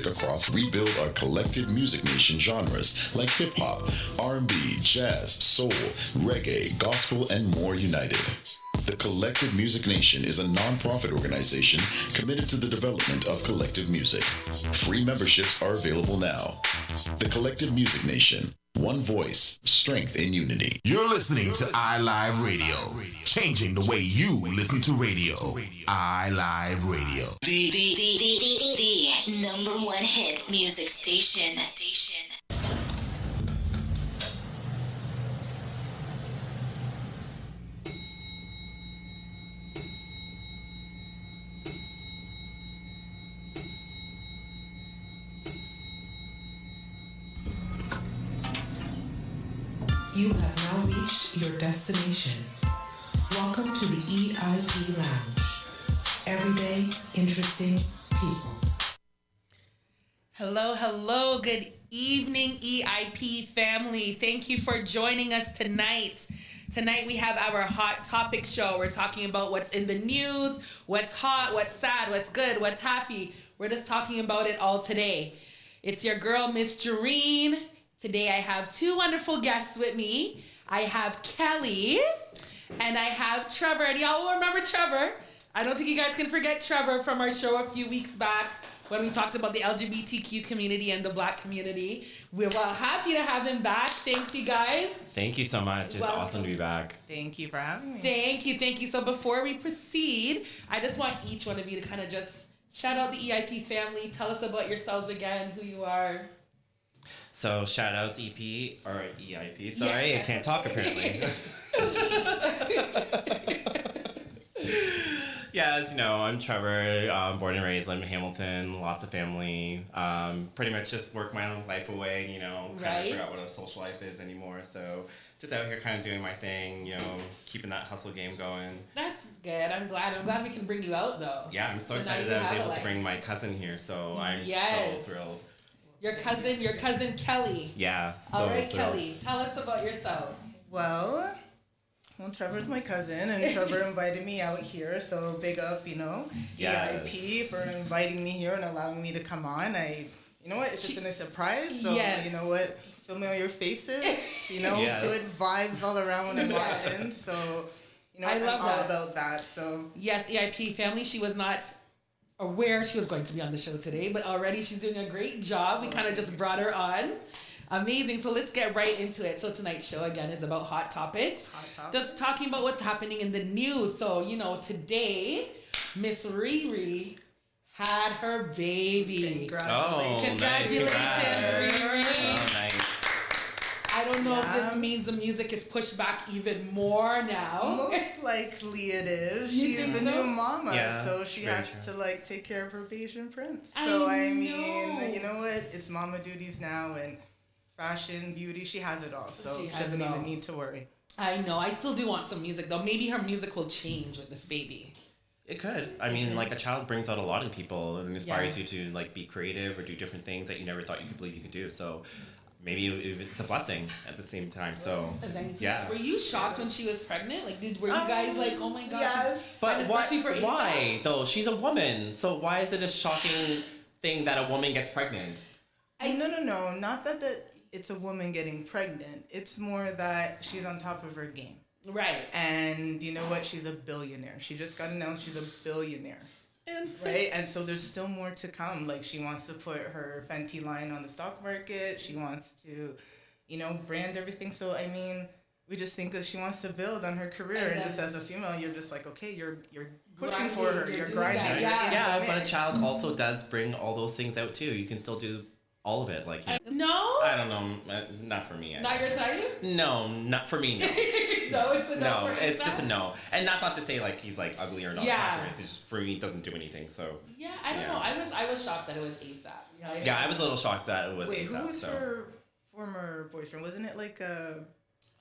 across, rebuild our collective music nation genres like hip-hop, R&B, jazz, soul, reggae, gospel, and more united. The Collective Music Nation is a non-profit organization committed to the development of collective music. Free memberships are available now. The Collective Music Nation. One voice, strength in unity. You're listening to iLive Radio, changing the way you listen to radio. iLive Radio. The number one hit music station. You have now reached your destination. Welcome to the EIP Lounge. Everyday, interesting people. Hello. Good evening, EIP family. Thank you for joining us tonight. Tonight we have our Hot Topic show. We're talking about what's in the news, what's hot, what's sad, what's good, what's happy. We're just talking about it all today. It's your girl, Miss Jareen. Today I have two wonderful guests with me. I have Kelly and I have Trevor. And y'all will remember Trevor. I don't think you guys can forget Trevor from our show a few weeks back when we talked about the LGBTQ community and the Black community. We're happy to have him back. Thanks, you guys. Thank you so much. It's awesome to be back. Thank you for having me. Thank you. So before we proceed, I just want each one of you to kind of just shout out the EIP family. Tell us about yourselves again, who you are. So shout outs EP or EIP. Sorry, Yes. I can't talk apparently. Yeah, as you know, I'm Trevor, born and raised in Hamilton, lots of family. Pretty much just work my own life away, kind of forgot what a social life is anymore. So just out here kind of doing my thing, keeping that hustle game going. That's good. I'm glad we can bring you out though. Yeah, I'm so excited now that I was you have able a to bring life. my cousin here, so I'm Yes. so thrilled. Your cousin Kelly. Yeah, so All right, thrilled. Kelly, tell us about yourself. Well, Trevor's my cousin, and Trevor invited me out here, so big up, Yes. EIP for inviting me here and allowing me to come on. It's just been a surprise, so Yes. you know what, familiar faces, Yes. good vibes all around when I walked in, so, I I'm love all that. about that, so. Yes, EIP family, she was not aware she was going to be on the show today, but already she's doing a great job. We kind of just brought her on. Amazing. So let's get right into it. So tonight's show, again, is about hot topics. Just talking about what's happening in the news. So, today, Miss Riri had her baby. Congratulations. Congratulations, Riri. Oh, nice. I don't know if this means the music is pushed back even more now. Most likely it is. You She's think a so? new mama, Yeah, so she very has true. to take care of her Asian prince. I So know. you know what? It's mama duties now, and fashion, beauty, she has it all. So She she has doesn't it all. even need to worry. I know. I still do want some music, though. Maybe her music will change with this baby. It could. I mean, a child brings out a lot in people and inspires Yeah. you to be creative or do different things that you never thought you could believe you could do. So maybe it's a blessing at the same time. So yeah. Were you shocked when she was pregnant? Were you guys like, oh my gosh? Yes. But And why? especially for ASAP? Why though? She's a woman. So why is it a shocking thing that a woman gets pregnant? No. Not that it's a woman getting pregnant. It's more that she's on top of her game. Right. And you know what? She's a billionaire. She just got announced she's a billionaire. And Right, and so there's still more to come. She wants to put her Fenty line on the stock market. She wants to, brand everything. So we just think that she wants to build on her career, and just as a female, you're just okay, you're pushing Grinding, for her, you're you're doing grinding. that, you're yeah. Yeah, in but a it. child also does bring all those things out too. You can still do all of it. no? I don't know. Not for me. Not your type? No, not for me. No. No, it's a no. No, for it's ASAP? just a no. And that's not to say he's ugly or not Yeah. attractive. It's just for me it doesn't do anything. So Yeah, I don't Yeah. know. I was shocked that it was ASAP. yeah, I was a little shocked that it was Wait, ASAP. who was so her former boyfriend? Wasn't it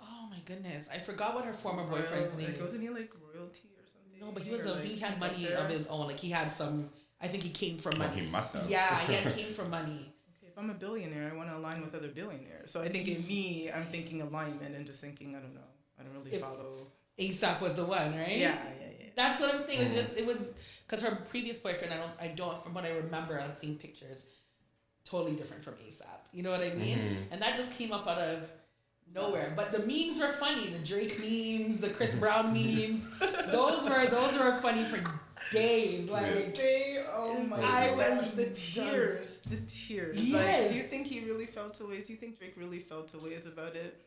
Oh my goodness. I forgot what her former boyfriend's name is. wasn't he royalty or something? No, but he Or, he had up money there? of his own. He had some, I think he came from money. he must have. Yeah, he came from money. Okay, if I'm a billionaire, I want to align with other billionaires. So I think in me, I'm thinking alignment and just thinking, I don't know. I don't really follow. ASAP was the one, right? Yeah. That's what I'm saying. It was because her previous boyfriend, I don't, from what I remember, I'm seeing pictures. totally different from ASAP. You know what I mean? And that just came up out of nowhere. But the memes were funny. The Drake memes, the Chris Brown memes. Those were funny for days. Like oh my gosh, the tears. Yes. Like, do you think he really felt a ways? Do you think Drake really felt a ways about it?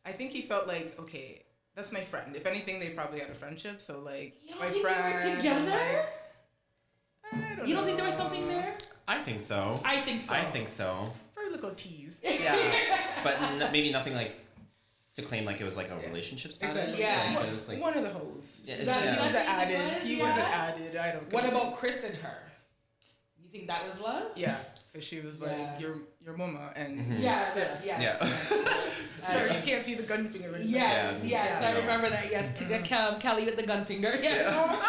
I think he felt like, okay, that's my friend. If anything, they probably had a friendship. So like, my friend. They were together? I don't know. You don't think there was something there? I think so. I think so. For a little tease. Yeah, but maybe nothing like to claim like it was like a relationship status. Exactly. Yeah. Like, it was like, One of the hoes. Yeah, He wasn't added. He wasn't added. I don't. What about Chris and her? You think that was love? Yeah, because she was like your mama and Yeah, sorry, you can't see the gun finger. Yes, I remember that. Yes, Kelly with the gun finger. Yeah.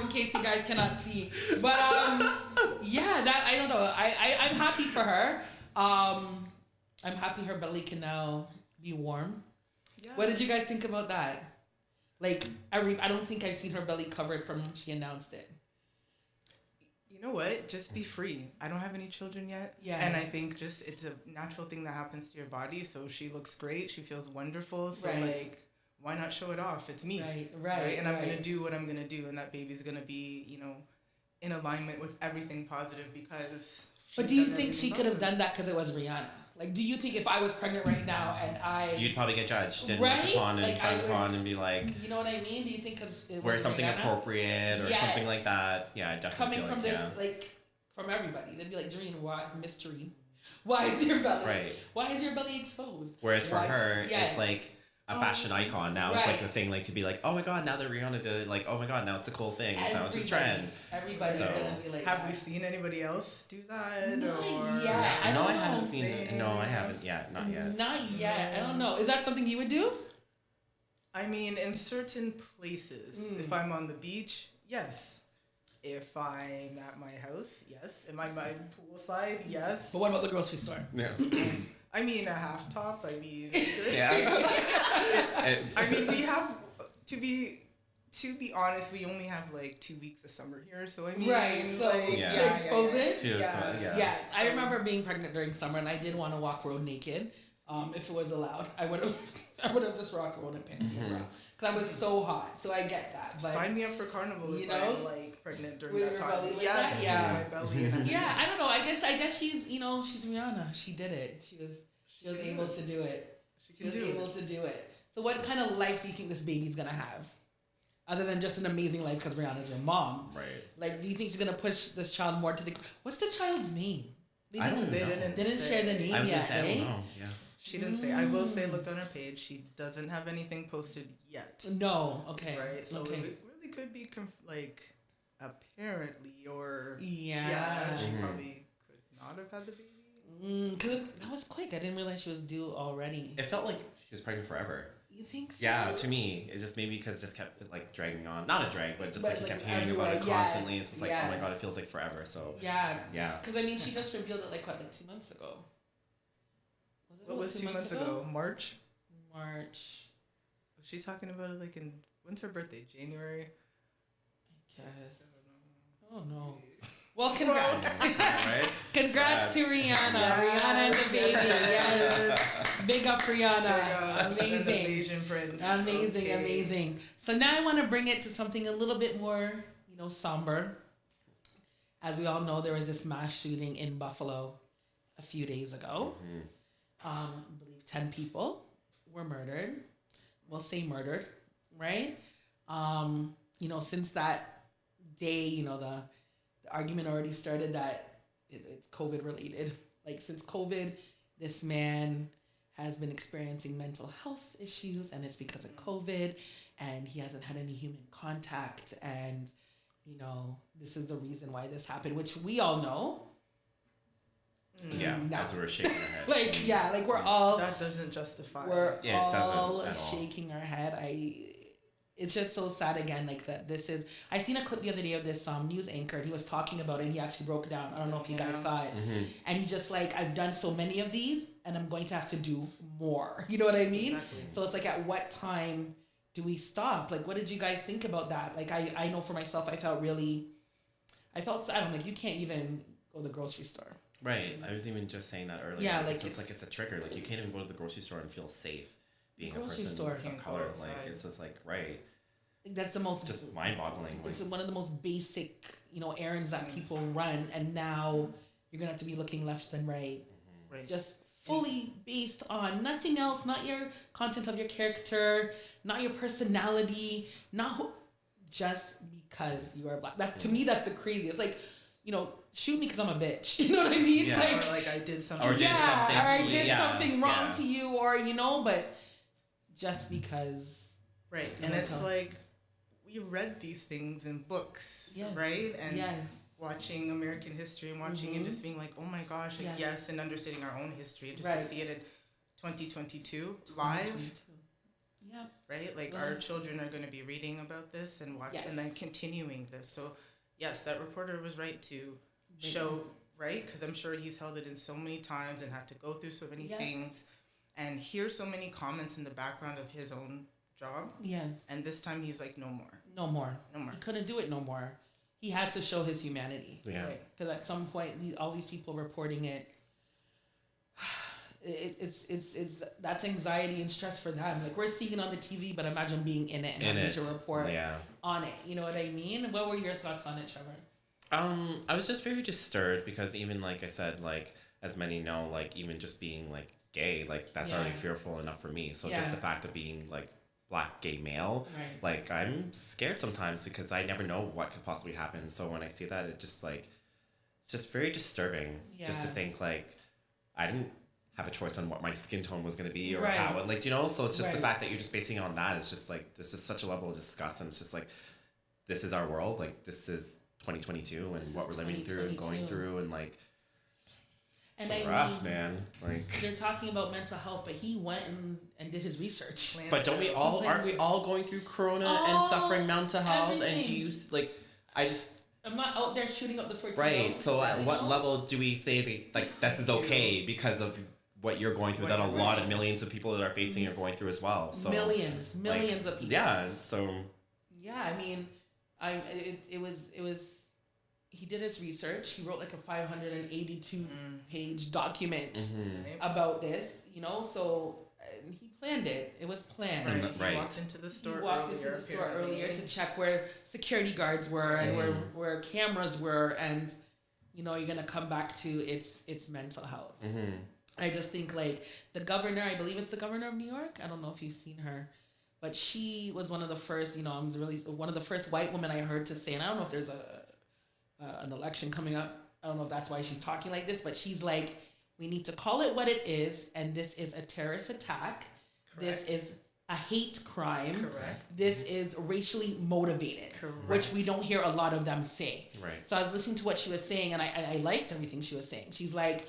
In case you guys cannot see, but that I don't know. I'm happy for her. I'm happy her belly can now be warm. Yes. What did you guys think about that? Like I don't think I've seen her belly covered from when she announced it. You know what? Just be free. I don't have any children yet. Yeah. And I think just it's a natural thing that happens to your body. So she looks great. She feels wonderful. So like, why not show it off? It's me. Right. And I'm going to do what I'm going to do. And that baby's going to be, in alignment with everything positive because But do you think she could have done that because it was Rihanna? Like, do you think if I was pregnant right now and you'd probably get judged and right? looked upon and like frowned upon and be like, you know what I mean? Do you think because it wear was something Rihanna? appropriate or something like that? Yeah, I definitely coming feel from like, this like from everybody, they'd be like, Doreen, why, Miss Doreen, why is your belly? Right. Why is your belly exposed? Whereas for her, it's like a fashion icon now. Right. It's like the thing, like to be like, oh my god, now that Rihanna did it, like, oh my god, now it's a cool thing. So it's a trend. Everybody's gonna be like, have we seen anybody else do that? Not or yet. I haven't seen it. No, I haven't yet. Not yet. Not yet. I don't know. Is that something you would do? I mean, in certain places, if I'm on the beach, yes. If I'm at my house, yes. Am I by poolside? Yes. But what about the grocery store? Yeah. I mean, a half top. I mean, yeah. I mean, we have to be honest. We only have like 2 weeks of summer here, so I mean, right. So like, to expose it. Yes. I remember being pregnant during summer, and I did want to walk road naked. If it was allowed, I would have just rocked road in pants and bra. Because I was so hot, so I get that. But sign me up for carnival if I'm like pregnant during with that your time. belly like yes, that? my belly. Yeah, I don't know. I guess she's she's Rihanna. She did it. She was able to do it. She was able to do it. So what kind of life do you think this baby's gonna have? Other than just an amazing life because Rihanna's your mom. Right. Like, do you think she's gonna push this child more to the? What's the child's name? They didn't share the name yet. I don't know. Yeah. She didn't say. I will say, looked on her page. She doesn't have anything posted yet. No. Okay. Right. So okay. it really could be apparently or She probably could not have had the baby. Cause that was quick. I didn't realize she was due already. It felt like she was pregnant forever. You think so? Yeah, to me, it's just maybe because it just kept like dragging on. Not a drag, but just like you kept hearing about it constantly. It's just like, oh my god, it feels like forever. So yeah. Because I mean, she just revealed it like 2 months ago. What was 2 months ago? March. Was she talking about it like in when's her birthday? January. I guess. Oh no. Well, congrats. Congrats to Rihanna. Rihanna and the baby. Yes. Big up Rihanna. Amazing. Asian prince. Amazing. So now I want to bring it to something a little bit more, somber. As we all know, there was this mass shooting in Buffalo a few days ago. I believe 10 people were murdered. We'll say murdered, right? Since that day, the argument already started that it's COVID related. Like, since COVID, this man has been experiencing mental health issues, and it's because of COVID, and he hasn't had any human contact, and this is the reason why this happened, which we all know. Yeah, as we're shaking our head. We're all. That doesn't justify. We're all shaking our head. It's just so sad again, like that. I seen a clip the other day of this news anchor, and he was talking about it, and he actually broke it down. I don't know if you guys saw it. And he's just like, I've done so many of these, and I'm going to have to do more. You know what I mean? Exactly. So it's like, at what time do we stop? Like, what did you guys think about that? Like, I know for myself, I felt, I don't know, you can't even go to the grocery store. Right. I was even just saying that earlier. Yeah, like, like it's just like it's a trigger. Like you can't even go to the grocery store and feel safe being a Grocery person store. of color. Like it's just like right. That's the most Just mind-boggling. It's one of the most basic, errands that people run, and now you're gonna have to be looking left and right. Right. Just fully based on nothing else, not your content of your character, not your personality, just because you are black. That's to me, that's the craziest. Like, shoot me because I'm a bitch. You know what I mean? Yeah. Or like I did something. Or did something. Or I to did you. something wrong Yeah. to you, or but just because. Right. And it's like we read these things in books, Yes. right? And Yes. watching American history and watching and just being like, oh my gosh, like yes, and understanding our own history and just to see it in 2022 live. Yeah. Right? Like our children are going to be reading about this and watch Yes. and then continuing this. So yes, that reporter was right to show, right? Because I'm sure he's held it in so many times and had to go through so many things and hear so many comments in the background of his own job. Yes. And this time he's like, no more. No more. No more. He couldn't do it no more. He had to show his humanity. Yeah. Right. Because at some point, all these people reporting it, it's that's anxiety and stress for them. Like we're seeing it on the TV, but imagine being in it and having to report on it. You know what I mean? What were your thoughts on it, Trevor? I was just very disturbed because even like I said, like as many know, like even just being like gay, like that's already fearful enough for me. So just the fact of being like black gay male, like I'm scared sometimes because I never know what could possibly happen. So when I see that, it just like it's just very disturbing just to think like I didn't have a choice on what my skin tone was going to be or how, like, so it's just the fact that you're just basing it on that. It's just like this is such a level of disgust, and it's just like this is our world, like this is 2022 and what we're living through and going through, and like And it's rough, man. Like they're talking about mental health, but he went and did his research. but don't we all aren't we all going through corona and suffering mental health? And do you like I'm not out there shooting up the 14. right, so at what level do we think like this is okay because of what you're going through that a lot of millions of people that are facing are going through as well? So millions of people. Yeah, so yeah, I mean, it was he did his research. He wrote like a 582 page document about this, so he planned it. It was planned. Right. He walked into the store earlier to check where security guards were and where cameras were, and you're gonna come back to its mental health. I just think like the governor, I believe it's the governor of New York. I don't know if you've seen her, but she was one of the first, one of the first white women I heard to say, and I don't know if there's an election coming up. I don't know if that's why she's talking like this, but she's like, we need to call it what it is, and this is a terrorist attack. Correct. This is a hate crime. Correct. This is racially motivated, which we don't hear a lot of them say. Right. So I was listening to what she was saying, and I liked everything she was saying. She's like,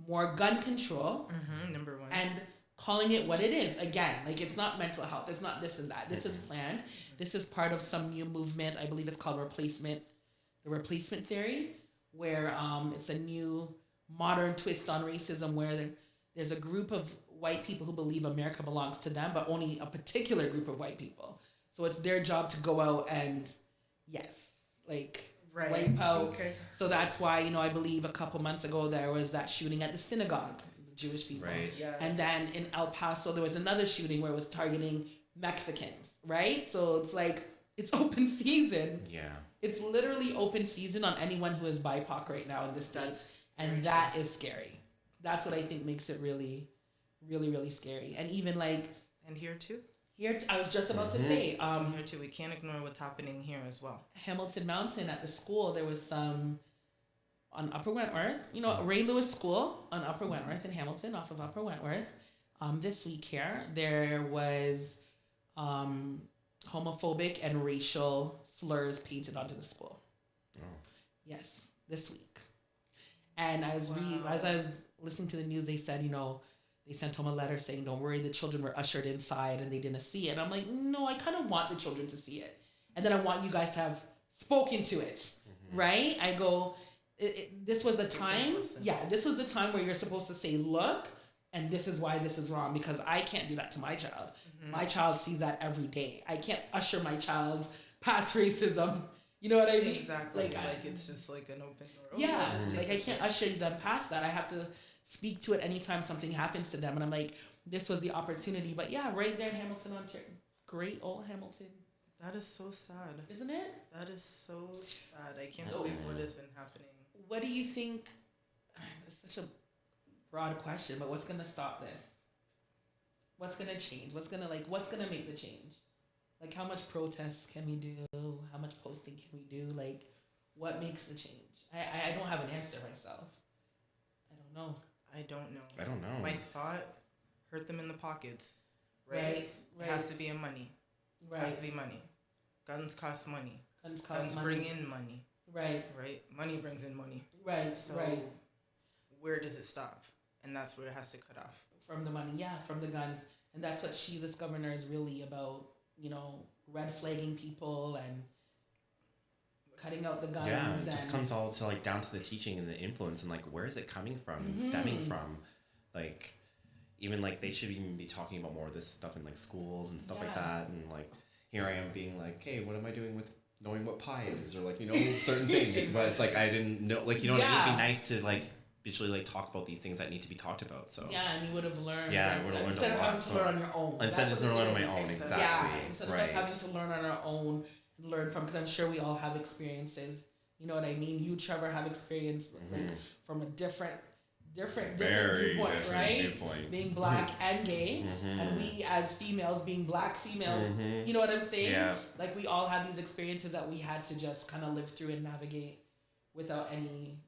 more gun control, number one, and calling it what it is. Again, like it's not mental health. It's not this and that. This is planned. This is part of some new movement. I believe it's called the replacement theory, where it's a new modern twist on racism, where there's a group of white people who believe America belongs to them, but only a particular group of white people. So it's their job to go out and wipe out. Okay. So that's why, I believe a couple months ago there was that shooting at the synagogue, the Jewish people. Right. Yes. And then in El Paso there was another shooting where it was targeting Mexicans, right? So it's like, it's open season. yeah. It's literally open season on anyone who is BIPOC right now in the States. And that is scary. That's what I think makes it really, really, really scary. And even like... And here too. I was just about to say... here too. We can't ignore what's happening here as well. Hamilton Mountain at the school, there was some... On Upper Wentworth, Ray Lewis School on Upper Wentworth in Hamilton, off of Upper Wentworth. This week here, there was homophobic and racial slurs painted onto the school. Oh. Yes, this week. And as I was listening to the news, they said, they sent home a letter saying, don't worry, the children were ushered inside and they didn't see it. And I'm like, no, I kind of want the children to see it. And then I want you guys to have spoken to it, right? I go, this was the time. Yeah, this was the time where you're supposed to say, look, and this is why this is wrong, because I can't do that to my child. My child sees that every day. I can't usher my child past racism You know what I mean? Exactly. Like it's just like an open door. Oh, Yeah, just take like I this can't way. usher them past that. I have to speak to it anytime something happens to them. And I'm like, this was the opportunity. But yeah, right there in Hamilton, Ontario. Great old Hamilton. That is so sad. Isn't it? That is so sad. I can't believe what has been happening. What do you think? It's such a broad question, but what's going to stop this? What's going to change? What's going to make the change? Like, how much protests can we do? How much posting can we do? Like, what makes the change? I don't have an answer myself. I don't know. I don't know. I don't know. My thought, hurt them in the pockets. Right? It has to be in money. Right. It has to be money. Guns cost money. Guns bring in money. Right. Right? Money brings in money. Right. So right. where does it stop? And that's where it has to cut off. From the money, yeah, from the guns. And that's what She's This Governor is really about, red flagging people and cutting out the guns. Yeah, it just and comes all to like down to the teaching and the influence and like where is it coming from and stemming from, like even like they should even be talking about more of this stuff in like schools and stuff like that. And like here I am being like, hey, what am I doing with knowing what pie is or like certain things, but it's like I didn't know, like it'd be nice to like visually like talk about these things that need to be talked about. So yeah, and you would have learned. Yeah, I would have learned instead a of lot. having to learn on your own. Instead of learning on my own, exactly. Yeah, instead of us Right. having to learn on our own, and learn from, because I'm sure we all have experiences. You know what I mean? You, Trevor, have experience like from a different Very viewpoint, different right? viewpoints. Being black and gay, and we as females being black females. You know what I'm saying? Yeah. Like we all have these experiences that we had to just kind of live through and navigate without any,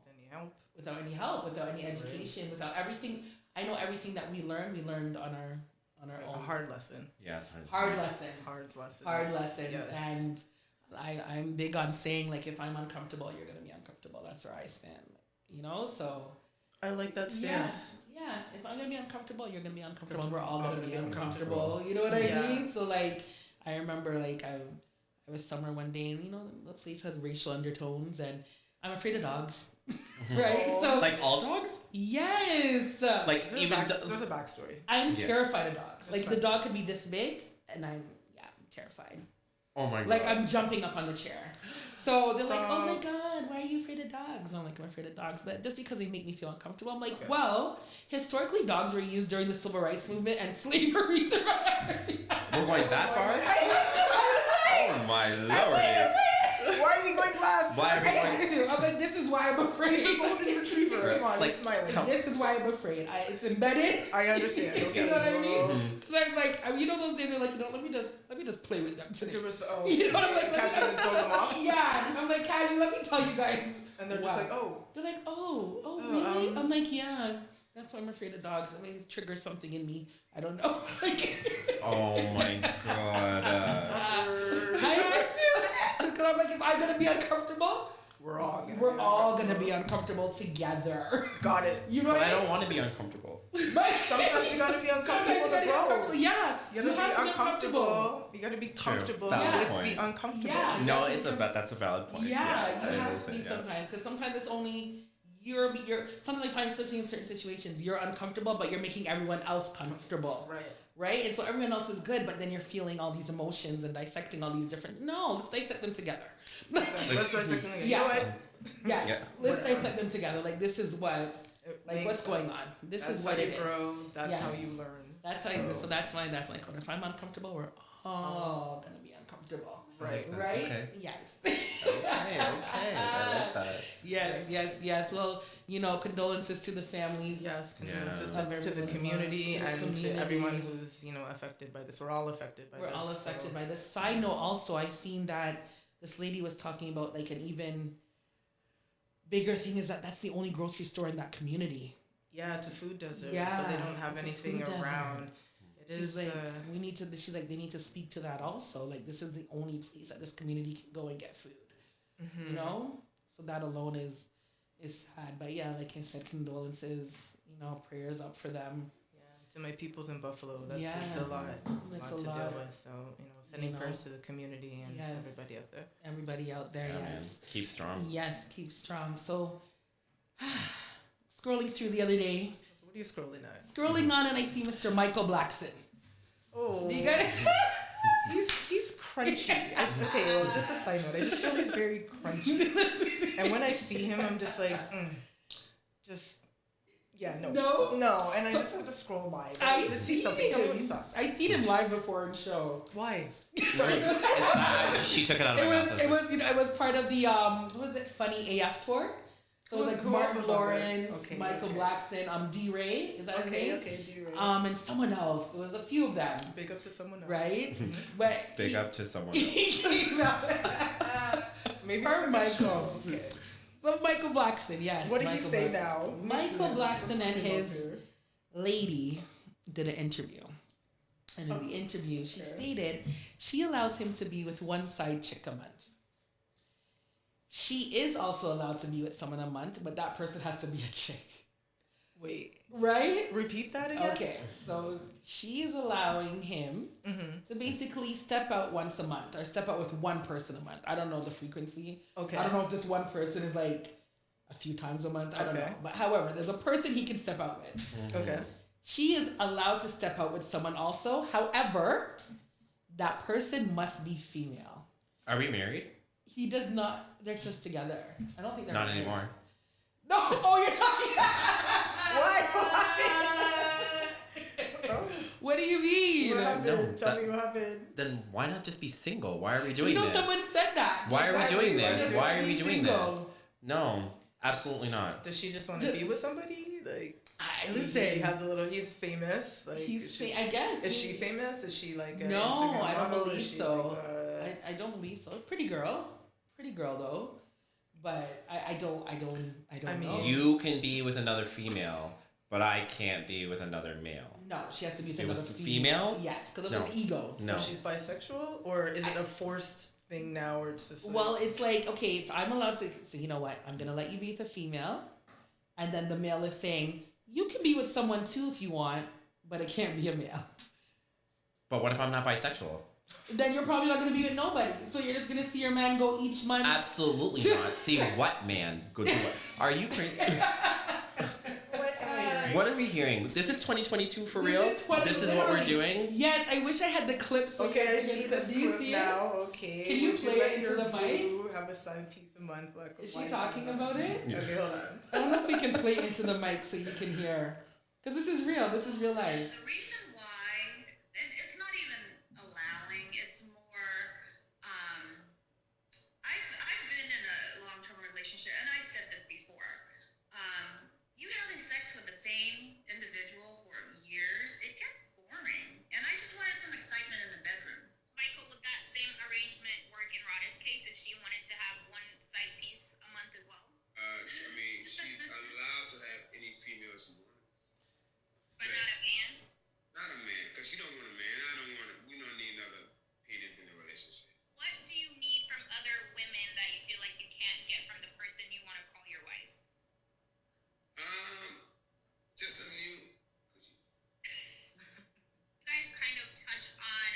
Any help? without any help, without any education, without everything. I know everything that we learned on our A own. hard lesson. Yeah, it's hard. Hard lessons. Hard lessons. Yes. And I'm big on saying, like, if I'm uncomfortable, you're going to be uncomfortable. That's where I stand. So. I like that stance. Yeah. If I'm going to be uncomfortable, you're going to be uncomfortable. We're all going to be uncomfortable. You know what I mean? So, like, I remember, like, I was somewhere one day and, the place has racial undertones and I'm afraid of dogs. Right? So. Like all dogs? Yes. Like There's even there's a backstory. I'm terrified of dogs. Like, the dog could be this big and I'm terrified. oh my god. Like, I'm jumping up on the chair. So they're like, oh my God, why are you afraid of dogs? I'm like, I'm afraid of dogs. But just because they make me feel uncomfortable. I'm like, well, historically, dogs were used during the Civil Rights Movement and slavery to We're going that far? Oh my lord. Why are we going left? Why are we going? I'm like, this is why I'm afraid. He's a golden retriever. Come on, Like, he's smiling. This is why I'm afraid. It's embedded. I understand. Okay. You know what I mean? Because I'm like, those days are like, let me just play with them today. Oh, You know what I'm like? catch them and throw them off. Yeah, I'm like, Kaji, let me tell you guys. And they're just like, oh. They're like, oh, really? I'm like, yeah. That's why I'm afraid of dogs. It may trigger something in me. I don't know. Like, Oh my god. I had to. Because I'm like, if I'm gonna be uncomfortable, We're all gonna be uncomfortable together. Got it. You know But what I don't want to be uncomfortable. But Sometimes you gotta be uncomfortable to grow. Yeah. You gotta have to be uncomfortable. You gotta be comfortable Valid with point. the uncomfortable. Yeah. No, that's a valid point. Yeah, I you have will to be say, sometimes, because sometimes it's only you're. Sometimes I find, especially in certain situations, you're uncomfortable, but you're making everyone else comfortable. Right, and so everyone else is good, but then you're feeling all these emotions and dissecting all these different. No, let's dissect them together. Let's dissect them together. Yeah. You know what? Yes, let's dissect them together. Like, this is what, like, what's going on. This is what it is. That's how you grow. That's how you learn. That's how. So that's my code. If I'm uncomfortable, we're all gonna be uncomfortable. Right. Right. Okay. Yes. Okay. I like that. Yes. Well, condolences to the families. Yes, Yeah. condolences Of to the everyone's community loss, to the and community. to everyone who's affected by this. We're all affected by this. We're all affected by this. Side note, also, I seen that this lady was talking about, like, an even bigger thing is that's the only grocery store in that community. Yeah, it's a food desert. Yeah, so they don't have it's a anything food desert. around. It She's is. like, she's like, they need to speak to that also. Like, this is the only place that this community can go and get food. Mm-hmm. So that alone is sad. But yeah, like I said, condolences. Prayers up for them. Yeah, to my peoples in Buffalo, it's a lot. It's a lot a to lot. deal with. So sending prayers to the community and to everybody out there. Everybody out there, Yeah, yes. man. Keep strong. Yes, keep strong. So, scrolling through the other day, So what are you scrolling at? scrolling on, and I see Mr. Michael Blackson. Oh, Do you guys? he's crunchy. Okay, well, just a side note. I just feel he's very crunchy. And when I see him, I'm just like, no. And I just have to scroll by. I see something. Tell me what you saw. I seen him live before in show. Why? She took it out of my mouth. It was part of the what was it, Funny AF tour. So it was like Martin Lawrence, Michael Blackson, D-Ray, is that his name? Okay, D-Ray. And someone else. It was a few of them. Big up to someone else. Right? But Big up to someone else. Maybe her Michael. Okay. So Michael Blackson, yes. What did Michael you say Blackson. now? Michael Blackson and his lady did an interview. And in the interview, she stated she allows him to be with one side chick a month. She is also allowed to be with someone a month, but that person has to be a chick. Wait. Right? Repeat that again? Okay. So she is allowing him to basically step out once a month or step out with one person a month. I don't know the frequency. Okay. I don't know if this one person is like a few times a month. I don't know. But however, there's a person he can step out with. Okay. She is allowed to step out with someone also. However, that person must be female. Are we married? He does not. They're just together. I don't think they're not married. anymore. No. Oh, you're talking. What? What do you mean? What happened? Tell me what happened. Then why not just be single? Why are we doing this? Someone said that. Why are we doing this? Why are we doing this? No, absolutely not. Does she just want to be with somebody? Like, listen, he's famous. Like, I guess. Is she famous? Is she like a no? Instagram I don't model? believe so. Like I don't believe so. Pretty girl though. But I don't know. You can be with another female, but I can't be with another male. No, she has to be with another female. Yes, because of his ego. No. So she's bisexual, or is it a forced thing now, or it's just like... Well, it's like, okay, if I'm allowed to, so you know what, I'm gonna let you be with a female, and then the male is saying you can be with someone too if you want, but it can't be a male. But what if I'm not bisexual? Then you're probably not going to be with nobody. So you're just going to see your man go each month. Absolutely not. See what man? Go do what? Are you crazy? What are we hearing? This is 2022 for real? This is what we're doing? Yes, I wish I had the clip so okay, I see this clip now. Okay. Can you play it into the mic? Have a side piece a month. Like, is she talking about it? Yeah. Okay, hold on. I don't know if we can play it into the mic so you can hear. Because this is real. This is real life. The reason why, and it's not even allowing, it's more, I've been in a long-term relationship, and I said this before, you having sex with the same individual for years, it gets boring, and I just wanted some excitement in the bedroom. Michael, would that same arrangement work in Rhoda's case if she wanted to have one side piece a month as well? I mean, she's allowed to have any female she wants. But not a man? Not a man, because she don't want a man. We don't need another penis in the relationship. What do you need from other women that you feel like you can't get from the person you want to call your wife? Just some new Gucci. You guys kind of touch on,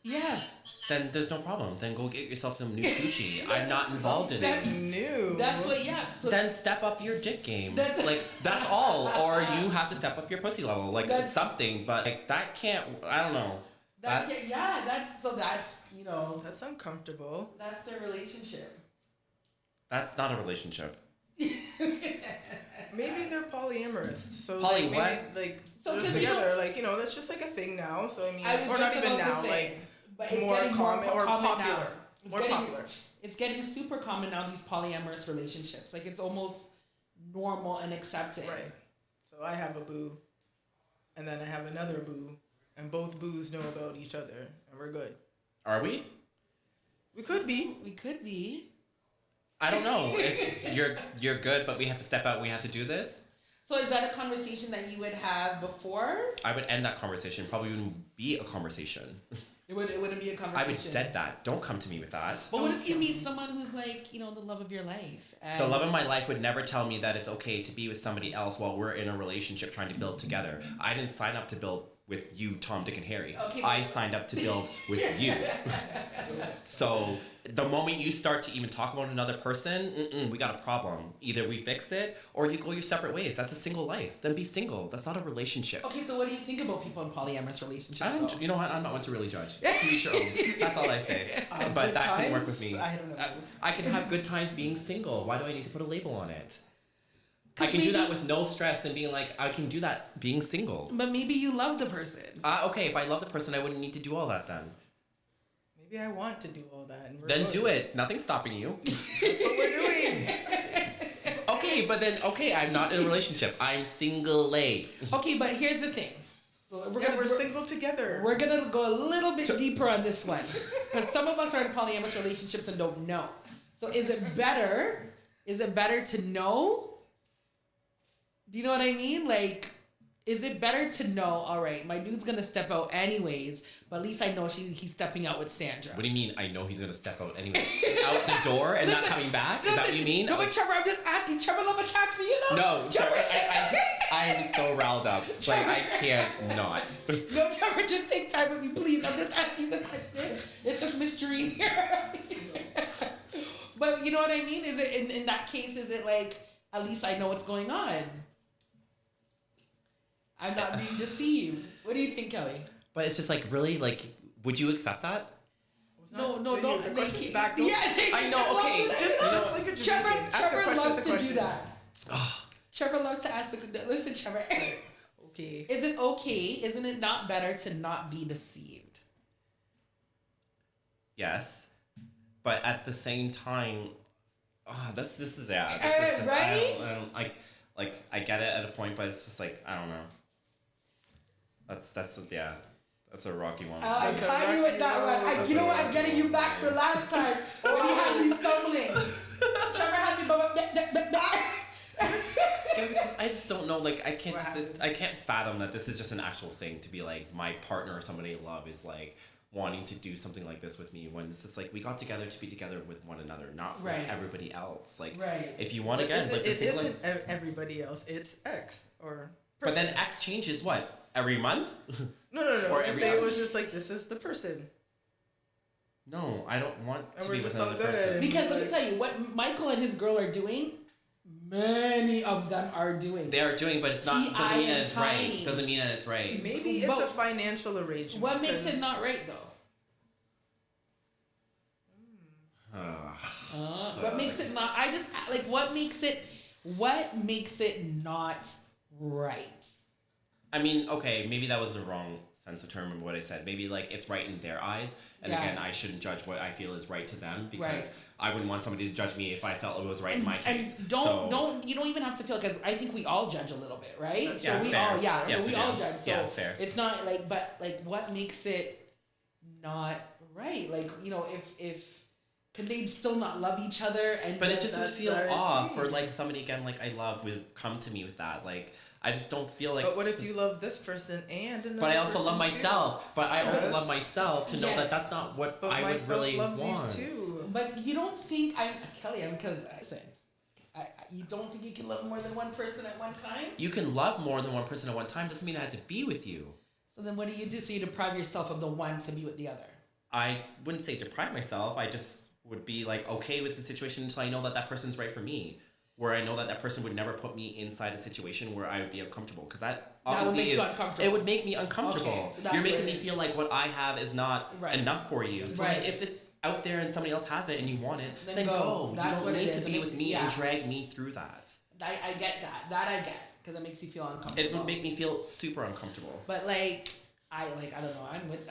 yeah. Then there's no problem. Then go get yourself some new Gucci. I'm not involved in it. That's new. That's what, yeah. So then step up your dick game. That's all. Or you have to step up your pussy level. Like, it's something, but like that can't, I don't know. That's, you know. That's uncomfortable. That's their relationship. That's not a relationship. Maybe they're polyamorous. So Poly like, what? Maybe, like, so together, like, you know, that's just like a thing now. So I mean, or not even now, like, but it's more common or popular. Now. More popular. It's getting super common now, these polyamorous relationships. Like, it's almost normal and accepted. Right. So I have a boo, and then I have another boo, and both boos know about each other, and we're good. Are we? We could be. We could be. I don't know. If you're good, but we have to step out. We have to do this. So is that a conversation that you would have before? I would end that conversation. Probably wouldn't be a conversation. It wouldn't be a conversation. I would dead that. Don't come to me with that. But what if you meet someone who's like, you know, the love of your life? The love of my life would never tell me that it's okay to be with somebody else while we're in a relationship trying to build together. I didn't sign up to build with you, Tom, Dick, and Harry. Okay. I signed up to build with you. So the moment you start to even talk about another person, we got a problem. Either we fix it or you go your separate ways. That's a single life. Then be single. That's not a relationship. Okay, so what do you think about people in polyamorous relationships? You know what? I'm not one to really judge. To each your own. That's all I say. But that can work with me. I don't know. I can have good times being single. Why do I need to put a label on it? I can do that with no stress and being like, I can do that being single. But maybe you love the person. Okay, if I love the person, I wouldn't need to do all that then. Maybe I want to do all that. And Then do it. Nothing's stopping you. That's what we're doing. Okay, I'm not in a relationship. I'm single. Okay, but here's the thing. So we're single together. We're gonna go a little bit deeper on this one because some of us are in polyamorous relationships and don't know. So is it better? Is it better to know? Do you know what I mean? Like, is it better to know? All right, my dude's gonna step out anyways, but at least I know he's stepping out with Sandra. What do you mean? I know he's gonna step out anyway, out the door and not coming back. Is that what you mean? No, but Trevor, I'm just asking. Trevor love attacked me, you know? No, Trevor, I'm so riled up. Like I can't not. No, Trevor, just take time with me, please. I'm just asking the question. It's just mystery here. But you know what I mean? Is it in that case? Is it like at least I know what's going on? I'm not being deceived. What do you think, Kelly? But it's just like, really, like, would you accept that? No. The question's back. Yeah, I know. Okay, just like a Trevor loves to do that. Trevor loves to ask the. Listen, Trevor. Okay. Is it okay? Isn't it not better to not be deceived? Yes, but at the same time, this is just, right? I don't like I get it at a point, but it's just like I don't know. That's a rocky one. I caught you with that one. You know what? I'm getting you back for last time when you had me stumbling. Trevor had me Because I just don't know. Like I can't fathom that this is just an actual thing to be like my partner or somebody I love is like wanting to do something like this with me when it's just like we got together to be together with one another, not with everybody else. Like if you want again, like it isn't everybody else. It's X or. But then X changes what? Every month? No. Or just say it was just like, this is the person. No, I don't want to be with all another good. person. Because let me tell you, what Michael and his girl are doing, many of them are doing. They are doing, but it's not, doesn't mean that it's right. Doesn't mean that it's right. Maybe it's a financial arrangement. What makes it not right, though? What makes it not, what makes it not right? I mean, okay, maybe that was the wrong sense of term of what I said. Maybe like it's right in their eyes, and again, I shouldn't judge what I feel is right to them because I wouldn't want somebody to judge me if I felt it was right in my case. And you don't even have to feel because I think we all judge a little bit, right? So we fair. all Yes, we all judge. So fair. it's not like, but like, what makes it not right? Like, you know, if could they still not love each other? But it just would feel off for like somebody again like I love would come to me with that like. I just don't feel like. But what if you love this person and another? But I also love myself. Too? But I also love myself to know that that's not what I would really want. These too. But you don't think Kelly? Because you don't think you can love more than one person at one time? You can love more than one person at one time. Doesn't mean I have to be with you. So then, what do you do? So you deprive yourself of the one to be with the other? I wouldn't say deprive myself. I just would be like okay with the situation until I know that person's right for me. Where I know that person would never put me inside a situation where I would be uncomfortable. Because that obviously it would make me uncomfortable. Okay, so you're making me feel like what I have is not enough for you. So like, if it's out there and somebody else has it and you want it, then go. You don't need to be with me and drag me through that. I get that. That I get. Because it makes you feel uncomfortable. It would make me feel super uncomfortable. But I don't know.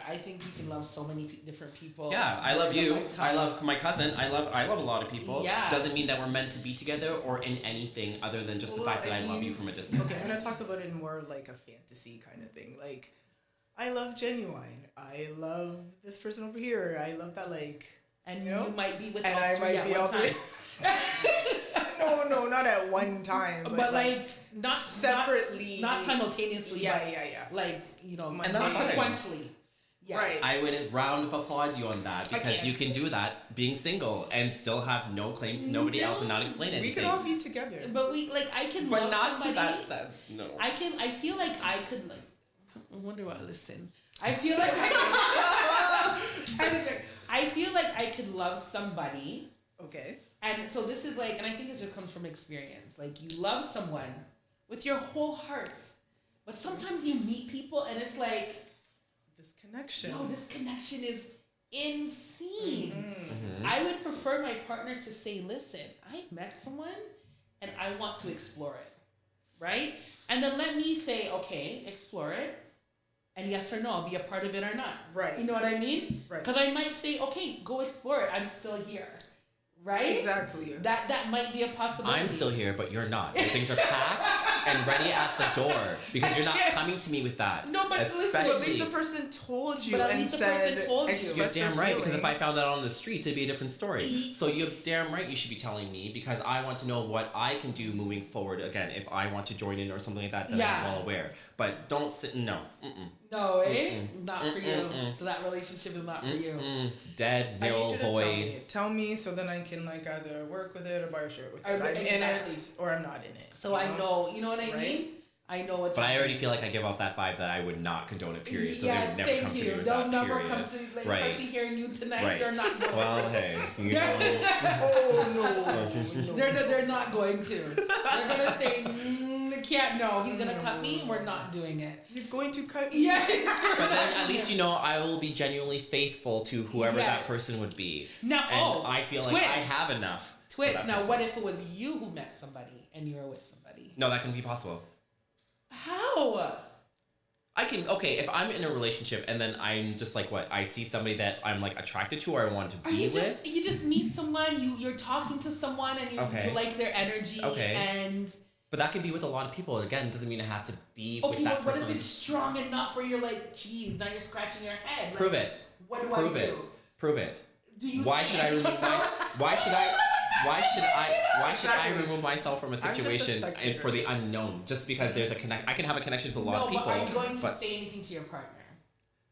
I think you can love so many different people. Yeah, I love you. I love my cousin. I love a lot of people. Yeah. Doesn't mean that we're meant to be together or in anything other than just the fact that I love you from a distance. Okay, I'm gonna talk about it more like a fantasy kind of thing. Like, I love Genuine. I love this person over here. I love that and you might be with and all I three might be all three. No, not at one time. But not separately, not simultaneously. Yeah. Like not that's sequentially. Yes. Right. I would round of applaud you on that because you can do that being single and still have no claims to nobody else and not explain anything. We can all be together. But I can but love not somebody. to that sense. No. I feel like I could I wonder what I listen. I feel like I feel like I could love somebody. Okay. And so this is like, and I think it just comes from experience. Like, you love someone with your whole heart, but sometimes you meet people and it's like, this connection. yo, this connection is insane. Mm-hmm. I would prefer my partner to say, listen, I met someone and I want to explore it, right? And then let me say, okay, explore it. And yes or no, I'll be a part of it or not. Right. You know what I mean? Right. Because I might say, okay, go explore it. I'm still here. Right? Exactly. That might be a possibility. I'm still here, but you're not. Your things are packed and ready at the door because you're not coming to me with that. No, but listen, at least the person told you but at and least the said, person told you. You're damn right, because if I feelings. found that on the streets, it'd be a different story. So you're damn right you should be telling me, because I want to know what I can do moving forward. Again, if I want to join in or something like that, then I'm well aware. But don't sit, no. No, not for you. So that relationship is not for you. Dead, I need nil, you to void. tell me so then I can like either work with it or buy a shirt with it. I'm Exactly. in it or I'm not in it. So I know, you know what I mean? I know what's But I happening. already feel like I give off that vibe that I would not condone it, period. So yes, they would never come to me with They'll that, never period. come to, like, Right. especially hearing you tonight, Right. they're not going Well, to. hey, you know. Oh no. They're not going to. They're going to say, can't, no, he's going to cut me, we're not doing it. He's going to cut me. Yes. But then at least you know I will be genuinely faithful to whoever Yes. that person would be. Now, and I feel like twist. I have enough. for Twist. that Now, person. what if it was you who met somebody and you were with somebody? No, that can be possible. How? I can, okay, if I'm in a relationship and then I'm just like, what, I see somebody that I'm like attracted to or I want to be with. You just meet someone, you're talking to someone and you like their energy and... But that can be with a lot of people. Again, it doesn't mean to have to be Okay, with that but what person. if it's strong enough where you're like, geez, now you're scratching your head. Like, Prove it. What do Prove I do? it. Prove it. Do you Why say- should I remove remove myself from a situation for the unknown just because there's a connect? I can have a connection with a lot of people. But are you going to but say anything to your partner?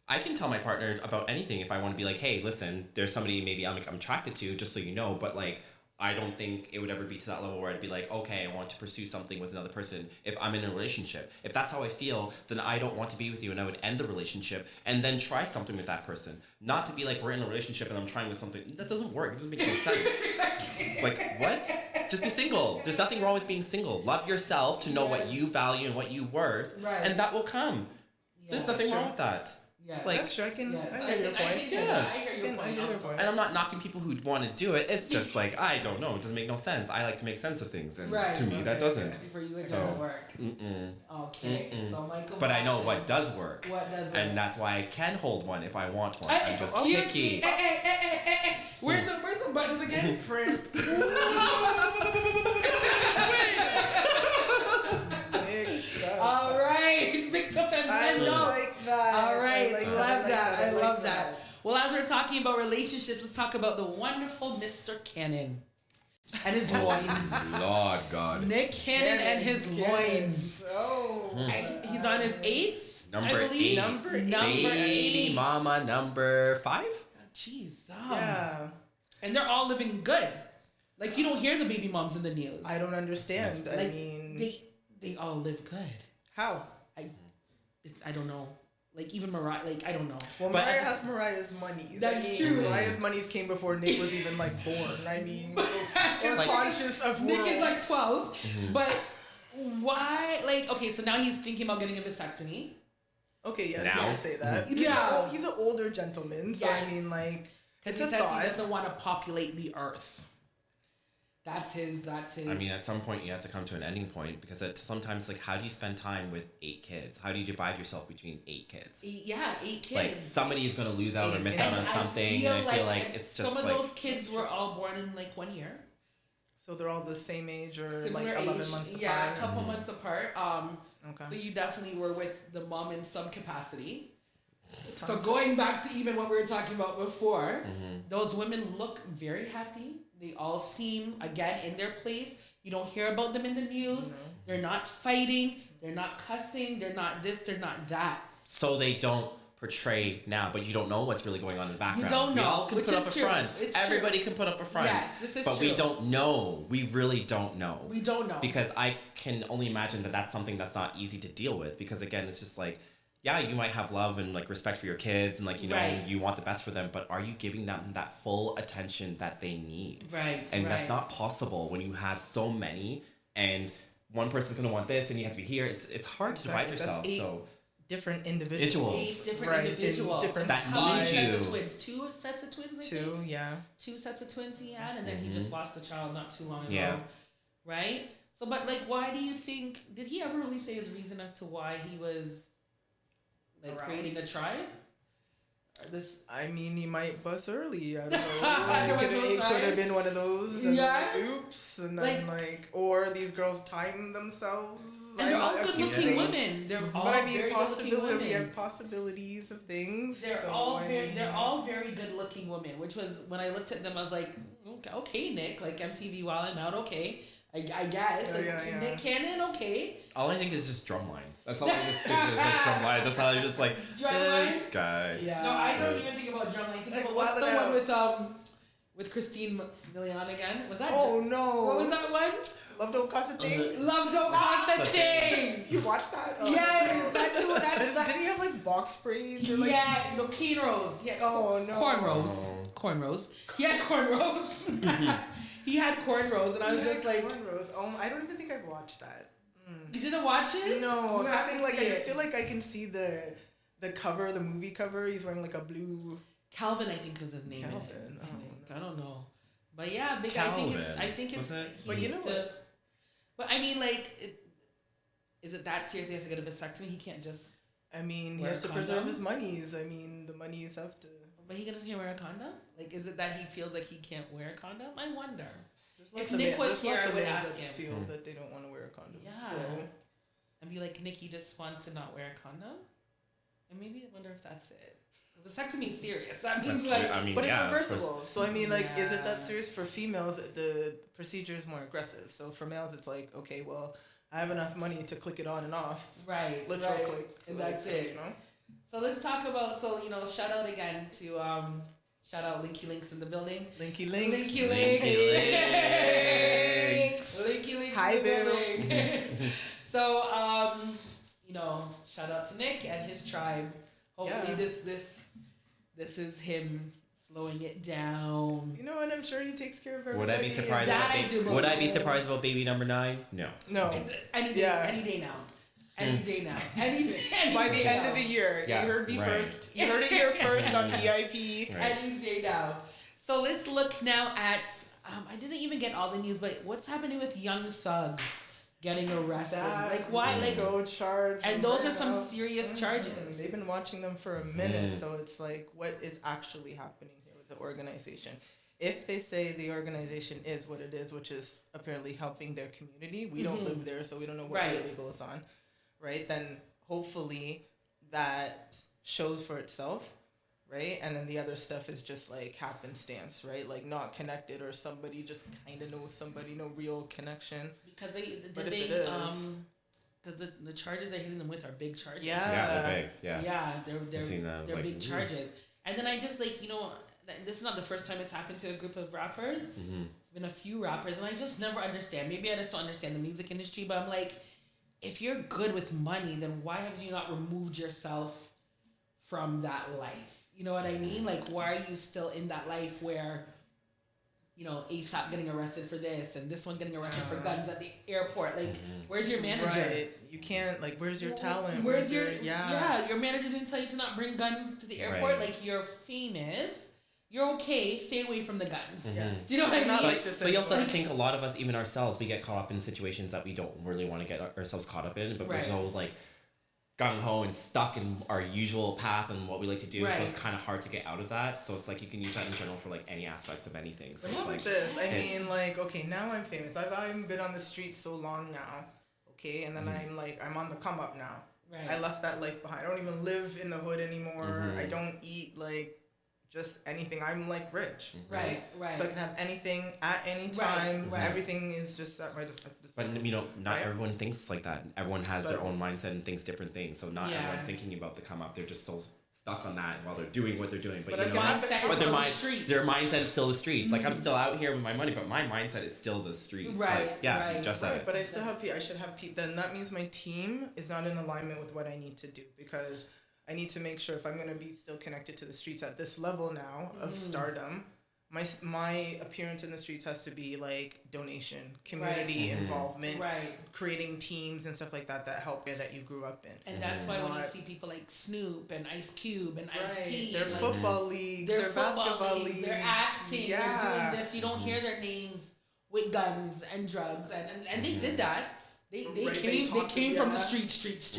I can tell my partner about anything if I want to be like, hey, listen, there's somebody maybe I'm attracted to, just so you know, but like I don't think it would ever be to that level where I'd be like, okay, I want to pursue something with another person if I'm in a relationship. If that's how I feel, then I don't want to be with you and I would end the relationship and then try something with that person. Not to be like, we're in a relationship and I'm trying with something. That doesn't work. It doesn't make any sense. Like, what? Just be single. There's nothing wrong with being single. Love yourself to know what you value and what you worth, and that will come. There's nothing wrong with that. Yeah, like, that's true. I hear your point. I hear your point. And I'm not knocking people who want to do it. It's just like, I don't know. It doesn't make no sense. I like to make sense of things. And to me, that doesn't. For you, it doesn't work. Okay, so Michael. But I know what does work. What does work? And that's why I can hold one if I want one. I'm just Excuse picky. me. Where's the buttons again? All right, mix up and blend up. I like that. All right, I I love that. Well, as we're talking about relationships, let's talk about the wonderful Mr. Cannon and his loins. Lord God. Nick Cannon and his loins. Oh. He's on his 8th, Number I believe. 8. Number Baby 8. mama number 5? Jeez. Yeah. And they're all living good. Like, you don't hear the baby moms in the news. I don't understand. Like, I mean, they all live good. how? I don't know. Like, even Mariah, like, I don't know. Well, Mariah has Mariah's monies. That's true. Mariah's monies came before Nick was even like born. I mean, we're conscious of Nick world. is like 12, but why? Like, okay, so now he's thinking about getting a vasectomy. Okay, yes, Now? you can say that. Yeah. He's an older gentleman, so I mean, like, because it's he a says thought. he doesn't want to populate the earth. That's his. I mean, at some point you have to come to an ending point because sometimes, like, how do you spend time with 8 kids? How do you divide yourself between 8 kids? 8 kids. Like, somebody is going to lose out or miss out on something, and I feel like it's just some like... of those kids were all born in, like, 1 year. So they're all the same age or Similar like 11 age. months apart? Yeah, a couple months apart. Okay. So you definitely were with the mom in some capacity. So going back to even what we were talking about before, those women look very happy. They all seem, again, in their place. You don't hear about them in the news. No. They're not fighting. They're not cussing. They're not this. They're not that. So they don't portray now, but you don't know what's really going on in the background. You don't know. We all can put up a front. Everybody can put up a front. Yes, this is but true. we don't know. We really don't know. We don't know. Because I can only imagine that that's something that's not easy to deal with. Because again, it's just like, yeah, you might have love and like respect for your kids and like, you know, Right. you want the best for them, but are you giving them that full attention that they need? Right. And right. that's not possible when you have so many and one person's gonna want this and you have to be here. It's hard to divide yourself. That's 8 So different individuals. 8 different right, in individuals. different That How many need sets you. of twins? 2 sets of twins, I think? 2, yeah. 2 sets of twins he had, and then he just lost a child not too long ago. Yeah. Right? So, but like, why do you think, did he ever really say his reason as to why he was like Around. creating a tribe? Or this, I mean, he might bust early. I don't know. There was no It could sign? have been one of those. And Yeah. then, like, oops. And then, or these girls time themselves. and they're all I keep good-looking saying- women. They're all But I mean, very good-looking we women. have possibilities of things. They're so, all I very, mean, they're all very good-looking women. Which was when I looked at them, I was like, okay, Nick, like MTV Wild and Out, okay, I guess, like, yeah. Nick Cannon, okay. all I think is just drumline. That's all I think is like drumline. That's how you're just like Drumline? this guy. Yeah. No, I don't even think about drumline. I think Like, about what's the Wild and one with Christine Milian again? Was that? Oh no! What was that one? Love don't cost a thing. Love don't cost a thing. You watched that? Oh, Yes, that's who. That's Did he have like box braids? Or, like, yeah, no cornrows. Yeah, Oh, no. cornrows. He had cornrows. He had cornrows, and I was just like, cornrows. I don't even think I've watched that. you didn't watch it? No, You have something to like I see just it. feel like I can see the cover, the movie cover. He's wearing like a blue. Calvin, I think was his name. in it. Calvin, I don't know, but yeah, big. I think it's. Was it? He But you needs know to. But I mean, like, is it that serious? He has to get a vasectomy. He can't just. I mean, he Wear has a to preserve condom? his monies. I mean, the monies have to. But he just can't wear a condom. Like, is it that he feels like he can't wear a condom? I wonder. There's If lots of Nick men- was there's lots here, I of would men ask that him. feel that they don't want to wear a condom. Yeah. So, And be like, Nick, you just want to not wear a condom? And maybe I wonder if that's it. Vasectomy is serious. That means like. I mean, but it's yeah, reversible. So I mean, like, is it Yeah. that serious for females? The procedure is more aggressive. So for males, it's like, okay, well, I have enough money to click it on and off. Right. Literal right. click. And like, that's it. You know. So let's talk about. So shout out again to shout out Linky Links in the building. Linky links. Linky Links. Links. Linky Links Hi, in the boo. building. So shout out to Nick and his tribe. Hopefully Yeah. this is him slowing it down. You know, and I'm sure he takes care of everybody. Would I be surprised? That I do Would I be believe. surprised about baby number 9? No. No. Any day, Yeah. any day now. Any day now. Any day. By the end now. of the year, Yeah, you heard me right. first. You heard it here first on EIP. Right. Any day now. So let's look now at. I didn't even get all the news, but what's happening with Young Thug getting arrested? Like why? Like go charge. and those are right some now. serious charges. They've been watching them for a minute, so it's like, what is actually happening here with the organization? If they say the organization is what it is, which is apparently helping their community, we don't live there, so we don't know what Right. really goes on, right? Then hopefully that shows for itself, right? And then the other stuff is just like happenstance, right? Like not connected, or somebody just kind of knows somebody, no real connection. Because they But did if they it is- because the charges they're hitting them with are big charges. Yeah. Yeah, they're big. Yeah. Yeah, they're seen that. I was they're like, big ooh. charges. And then I just like this is not the first time it's happened to a group of rappers. Mm-hmm. It's been a few rappers, and I just never understand. Maybe I just don't understand the music industry, but I'm like, if you're good with money, then why have you not removed yourself from that life? You know what I mean? Like, why are you still in that life where, ASAP getting arrested for this and this one getting arrested for guns at the airport? Like, where's your manager? Right. You can't, like, where's your talent? Where's your yeah. your manager didn't tell you to not bring guns to the airport. Right. Like, you're famous, you're okay. Stay away from the guns. Yeah. Do you know what I mean? Not like this But you also have to anymore. think a lot of us, even ourselves, we get caught up in situations that we don't really want to get ourselves caught up in, but we're Right. so like gung ho and stuck in our usual path and what we like to do. Right. So it's kind of hard to get out of that. So it's like you can use that in general for like any aspect of anything. So But it's how like about this? I it's- mean, like, okay, now I'm famous. I've been on the street so long now, okay, and then I'm on the come up now. Right. I left that life behind. I don't even live in the hood anymore. Mm-hmm. I don't eat like just anything. I'm like rich, Right, right. So I can have anything at any Right, time. right. Everything is just at my disposal. But not Right? everyone thinks like that. Everyone has their But- own mindset and thinks different things. So not Yeah. everyone's thinking about the come up. They're just so stuck on that while they're doing what they're doing. But, But you know, mindset is but still the streets. their mindset is still the streets. Like, I'm still out here with my money, but my mindset is still the streets. Right, Like, yeah, right, just said it. But I still have I should have people. Then that means my team is not in alignment with what I need to do, because I need to make sure if I'm going to be still connected to the streets at this level now of stardom, my appearance in the streets has to be like donation, community involvement, creating teams and stuff like that help that you grew up in. And that's why when you see people like Snoop and Ice Cube and Ice-T, their football leagues, their basketball leagues, they're acting, they're doing this. You don't hear their names with guns and drugs, and they did that. They came from the streets.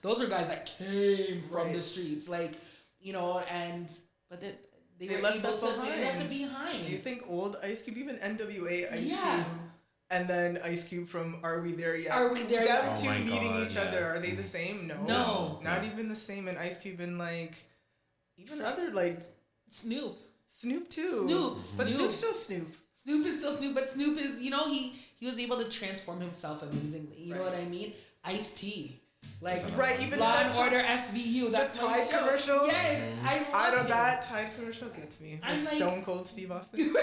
Those are guys that came from the streets, like, you know, but they were left able that to behind. they left it behind. Do you think old Ice Cube, even NWA Ice Cube, and then Ice Cube from Are We There Yet? Are We There Yet? Them two meeting each other, are they the same? No. Not even the same. And Ice Cube and like even other like Snoop too. But Snoop's still Snoop. Snoop is still Snoop, but Snoop is, you know, he was able to transform himself amazingly. You know what I mean? Ice-T. Like, even Law in and that Order SVU. That's the Tide commercial. Yes, I love that Tide commercial gets me. I'm With like, Stone Cold Steve Austin.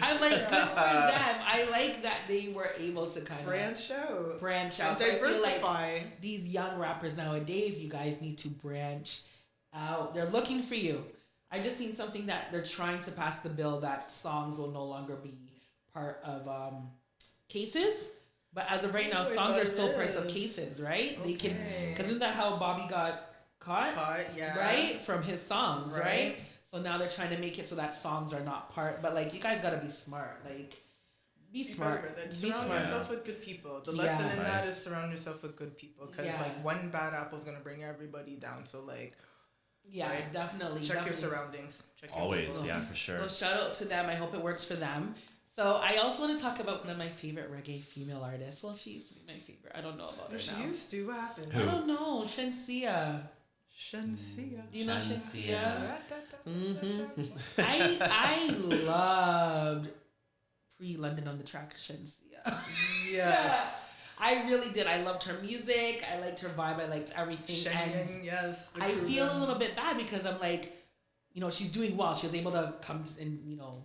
I'm like, good for them. I like that they were able to kind of branch out and diversify. I feel like these young rappers nowadays, you guys need to branch out. They're looking for you. I just seen something that they're trying to pass the bill that songs will no longer be part of cases. But as of right now, songs are still parts of cases, right? Okay. They can, because isn't that how Bobby got caught? Right? From his songs, right? So now they're trying to make it so that songs are not part. But like, you guys gotta be smart. Like, be smart. Surround yourself with good people. The lesson in that is surround yourself with good people, because like one bad apple is gonna bring everybody down. So like, definitely. Check your surroundings. Always, for sure. So shout out to them. I hope it works for them. So I also want to talk about one of my favorite reggae female artists. Well, she used to be my favorite. I don't know about her now. She used to. What happened? I don't know. Shensia. Do you know Shensia? I loved pre-London on the Track Shensia. Yes. I really did. I loved her music. I liked her vibe. I liked everything. Shenyan, yes. I feel a little bit bad because I'm like, you know, she's doing well. She was able to come and, you know,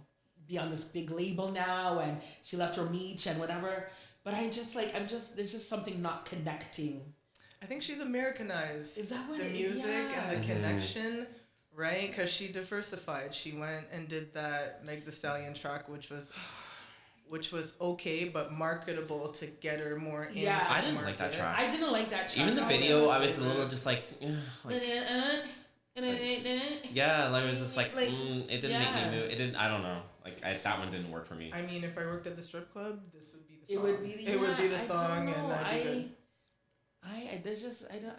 be on this big label now, and she left her Meech and whatever. But there's just something not connecting. I think she's Americanized. Is that what the music and the connection, right? Because she diversified. She went and did that Meg Thee Stallion track, which was okay, but marketable to get her more into I didn't like that track. I didn't like that track. Even the video, I was a little just like yeah, like it was just like it didn't make me move. It didn't. I don't know. Like that one didn't work for me. I mean, if I worked at the strip club, this would be the song. It would be the song, and I'd be good.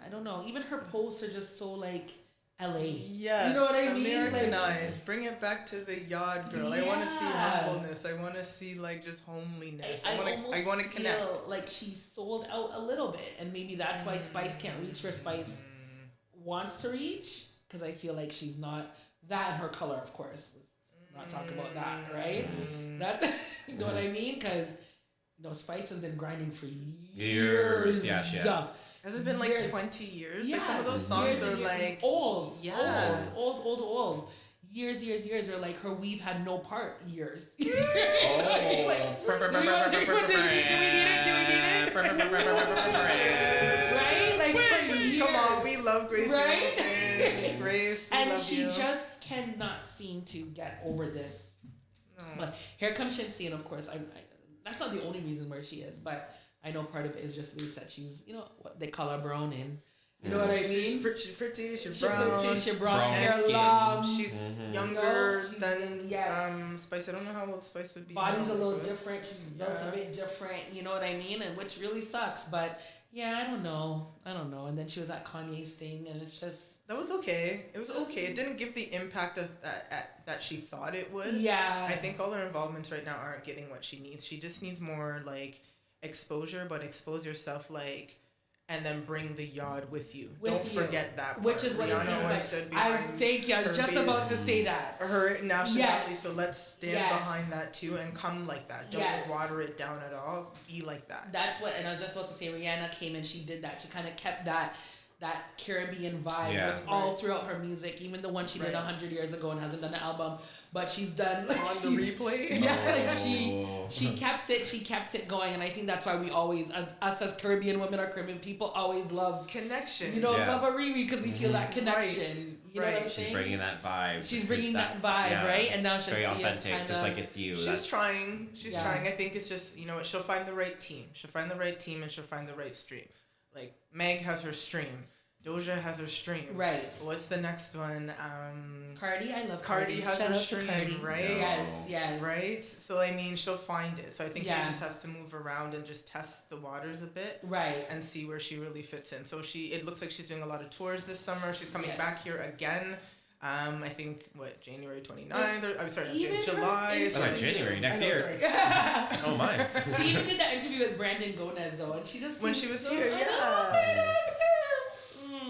I don't know. Even her posts are just so like LA. Yes, you know what I mean? Americanized. Bring it back to the yard, girl. I want to see humbleness. I want to see like just homeliness. I want to connect. Feel like she sold out a little bit, and maybe that's why Spice can't reach where Spice wants to reach. Because I feel like she's not that, and her color, of course. Let's not talk about that, right? That's you know what I mean? Because you know, Spice has been grinding for years. Yeah, she has. Has it been like 20 years? Yeah. Like some of those songs are like old. Years. Or like her weave had no part years. Do we need it? Right? Like for years. Come on, we love Grace. Right? Grace, and she just cannot seem to get over this. No. But here comes Shensi, and of course, I that's not the only reason where she is, but I know part of it is just Lee said she's, you know, what they call her brown in. You know what I mean? She's pretty, she's brown. She's brown hair long. She's younger than Spice. I don't know how old Spice would be. Body's a little different. She's built a bit different. You know what I mean? And which really sucks. But yeah, I don't know. And then she was at Kanye's thing, and it's just that was okay. It was okay. It didn't give the impact as that she thought it would. Yeah. I think all her involvements right now aren't getting what she needs. She just needs more like exposure, but expose yourself like. And then bring the yard with you. Don't forget that part. Which is what Rihanna it seems like. I thank you. I was just about to say that. Her nationality, so let's stand behind that too and come like that. Don't water it down at all. Be like that. That's what, and I was just about to say Rihanna came and she did that. She kind of kept that that Caribbean vibe with all throughout her music, even the one she did 100 years ago and hasn't done an album, but she's done like, on the replay. Yeah, like she kept it going, and I think that's why we always, us as Caribbean women or Caribbean people, always love connection. You know, love a Riri because we feel that connection. Right. You know what I'm She's saying? bringing that vibe. She's bringing that vibe, right? And now she's very authentic, just like it's you. She's trying. She's trying. I think it's just, you know, she'll find the right team. She'll find the right team, and she'll find the right stream. Like Meg has her stream. Doja has her stream. Right. What's the next one? Cardi. I love Cardi. has her stream, right? Yes. Right? So, I mean, she'll find it. So, I think she just has to move around and just test the waters a bit. Right. And see where she really fits in. So, it looks like she's doing a lot of tours this summer. She's coming back here again. I think, January 29th? I'm sorry, July. January, next year. Oh, my. She even did that interview with Brandon Gomez, though, and she just... When she was here,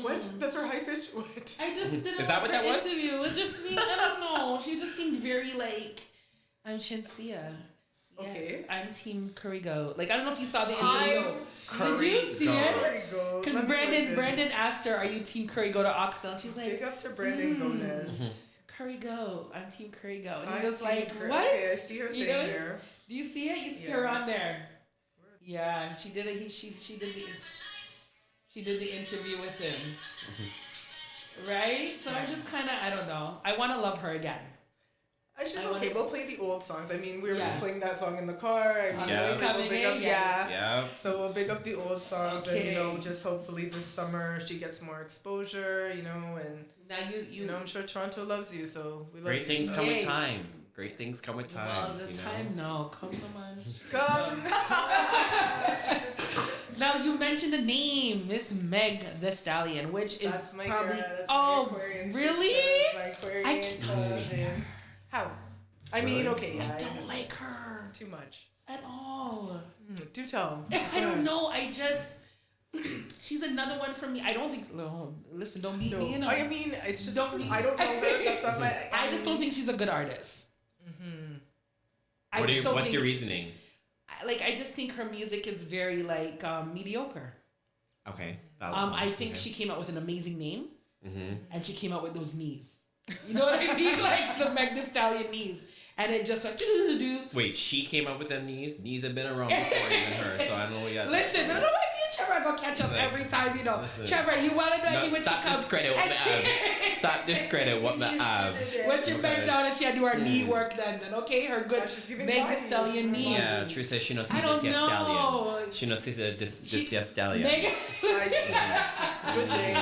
What? That's her high pitch? What? I just didn't Is that what that was? Interview. It just means, I don't know. She just seemed very like, I'm Shensia. Okay. Yes, I'm Team Curry-Go. Like, I don't know if you saw the interview. Did you see it? Because Brandon asked her, are you Team Curry-Go to Oxtail? And she's like, big up to Brandon Gomez. Curry-Go. I'm Team Curry-Go. And he's just like, what? Okay, I see her thing here. Do you see it? You see her on there. Yeah, she did it. She did the interview with him. Right? So I'm just kind of, I don't know. I want to love her again. It's just okay. We'll play the old songs. I mean, we were just playing that song in the car. I mean, we'll big up, So we'll big up the old songs, and you know, just hopefully this summer she gets more exposure. You know, and now you know, I'm sure Toronto loves you, so we love Great you. things come with time. Great things come with time. Well, the time now. Come on. Come. Now you mentioned the name, Miss Meg the Stallion, which is that's my probably girl, that's oh my Aquarian really? Sister, my Aquarian I can't stand her. How? I mean, okay, I don't like her too much at all. Do tell. I don't know. I just she's another one for me. I don't think. No, listen, don't beat me. You know. I mean, it's just I don't know her. That's not my. I just don't think she's a good artist. What's your reasoning? I just think her music is very mediocre. Okay. I think she came out with an amazing name, and she came out with those knees. You know what I mean? Like the Meg Thee Stallion knees, and it just went do. Wait, she came up with them knees? Knees have been around before even her, so I don't know what you got. Listen, I don't know why you Trevor go catch up every time, you know. Listen, Trevor, you want to know when she comes. Stop discredit what the when she bent down and she had to do her knee work then, okay? Her good Meg Thee Stallion knees. Yeah, True says she knows this stallion. She knows this stallion. Good day.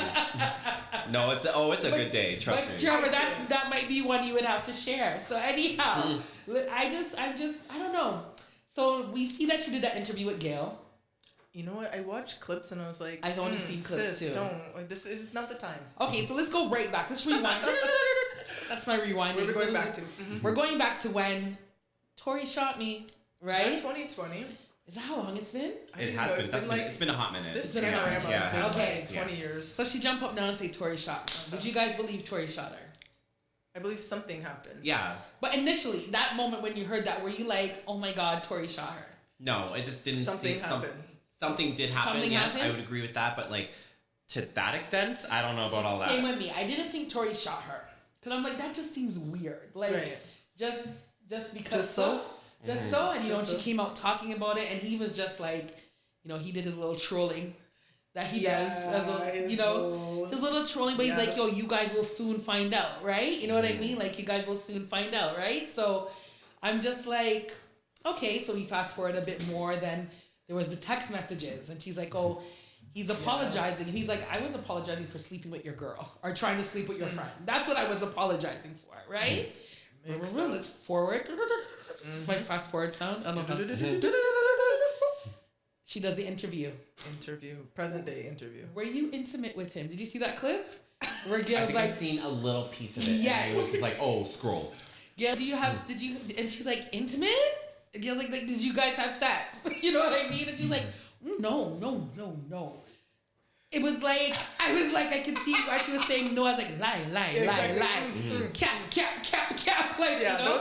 No, it's a good day. Trust me. Trevor, that might be one you would have to share. So anyhow, I don't know. So we see that she did that interview with Gail. You know what? I watched clips and I was like, I only see clips too. Don't. This is not the time. Okay, so let's go right back. Let's rewind. That's my rewind. Where we're going back to? We're going back to when Tori shot me, right? 2020. Is that how long it's been? It has been. It's been a hot minute. This panorama has been okay. 20 years. So she jumped up now and say Tori shot me. Did you guys believe Tori shot her? I believe something happened. Yeah. But initially, that moment when you heard that, were you like, oh my God, Tori shot her? No, it just didn't. Something happened. Something did happen. Yes, I would agree with that. But to that extent, I don't know about all that. Same with me. I didn't think Tori shot her because I'm like, that just seems weird. Just because. Just so. Just so, and she came out talking about it, and he was just like, he did his little trolling that he does, his little trolling. But he's like, yo, you guys will soon find out, right? You know what I mean? Like, you guys will soon find out, right? So, I'm just like, okay. So we fast forward a bit more. Then there was the text messages, and she's like, oh, he's apologizing, and he's like, I was apologizing for sleeping with your girl or trying to sleep with your friend. That's what I was apologizing for, right? Let's forward. It's my fast forward sound. I don't know. She does the interview. Present day interview. Were you intimate with him? Did you see that clip? Where Gail's I've seen a little piece of it. Yes. And it was just like, oh, scroll. Gail, and she's like, intimate? And Gail's like, did you guys have sex? You know what I mean? And she's like, no. It was like, I could see why she was saying no. I was like, lie. Mm-hmm. Cap. Like, yeah, you know?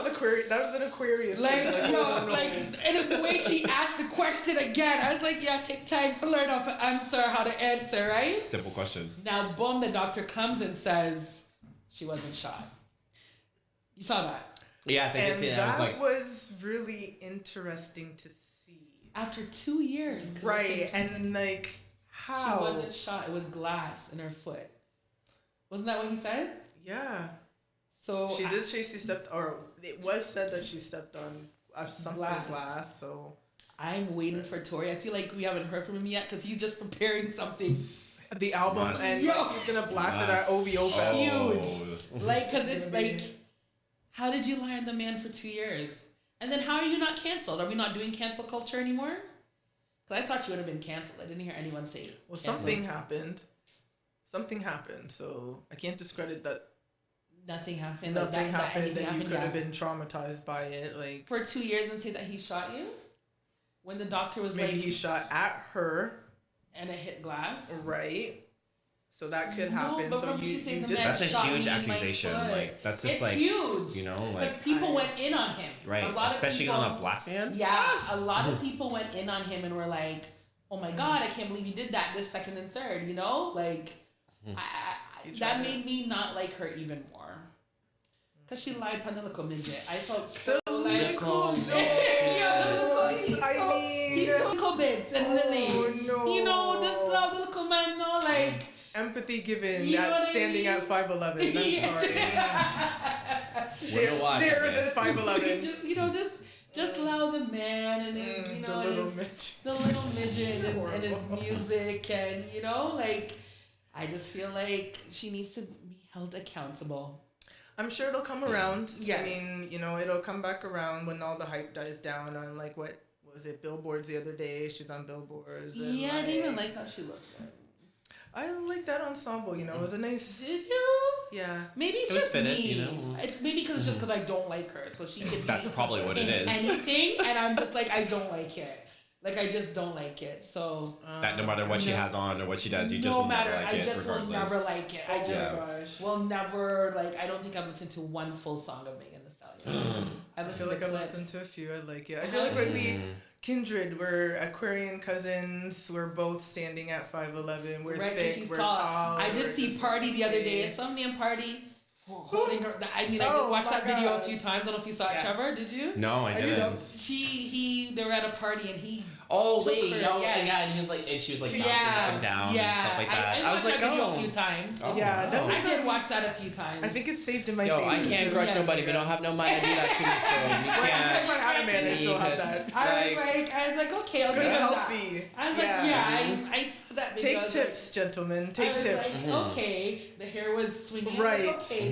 that was an Aquarius Like, thing. no, like, and the way she asked the question again, I was like, yeah, take time to learn how to answer, right? Simple question. Now, boom, the doctor comes and says she wasn't shot. You saw that? Yes, I did see that. That was really interesting to see. After 2 years. Right, and like, how? She wasn't shot. It was glass in her foot. Wasn't that what he said? Yeah. So she did say she stepped, or it was said that she stepped on something glass. So I'm waiting for Tori. I feel like we haven't heard from him yet because he's just preparing something. The album, and he's gonna blast it at OVO Fest. Huge. Like, because it's like, how did you lie on the man for 2 years? And then how are you not canceled? Are we not doing cancel culture anymore? Because I thought you would have been canceled. I didn't hear anyone say well, canceled. Something happened. So I can't discredit that. Nothing happened. Nothing happened, and happened, you could have been traumatized by it. Like, for 2 years and say that he shot you? When the doctor was maybe he shot at her. And it hit glass? Right. So that could happen. But so remember she said the man that's a shot huge me in my accusation. foot. Like, that's just it's like, huge. you know, like, because people went in on him. Right. A lot especially of people, on a black man. Yeah, a lot of people went in on him and were like, "Oh my God, I can't believe you did that this, second, and third." You know, like that made me not like her even more. Cause she lied on the little midget. I felt so like he's so little bits and Lily. No. You know, just love the little man. No, like empathy given. You know That's what I standing mean? at 5'11". I'm sorry. Stairs at 5'11". Just allow the man and his, you know, the little midget and his music, and you know, like I just feel like she needs to be held accountable. I'm sure it'll come around. Yes. I mean, you know, it'll come back around when all the hype dies down on, like, what was it, Billboards the other day? She's on Billboards. And yeah, I didn't even like how she looked. I like that ensemble, you know. It was a nice... Did you? Yeah. Maybe it's just fitted, me. you know? It's maybe because it's just because I don't like her. So she could That's probably what it is. Anything, and I'm just like, I don't like it. Like, I just don't like it. So... that no matter what she has on or what she does, you just will never like it, regardless. Will never like it. I just will never, like, I don't think I've listened to one full song of Megan Thee Stallion. I feel like I've listened to a few. I like it. I feel like when we... Kindred, we're Aquarian cousins. We're both standing at 5'11". We're thick, we're tall. I did see Party the other day. Some name Party holding her. I mean, I did watch that video a few times. I don't know if you saw it, Trevor. Did you? No, I didn't. They were at a party and he. Oh wait, her, yeah, and he was like, and she was like bouncing up and down and stuff like that. I was like, that video a few times. Oh, yeah, wow. I did watch that a few times. I think it's saved in my Yo, favorites. I can't crush nobody if you don't have no money to do that to me, so you can't. If I had a man, I still have that. I was like, okay, I'll give him healthy. that. I was like, I saw that video. Take tips, gentlemen. Take tips. Like, okay, the hair was swinging. Right. Like, okay,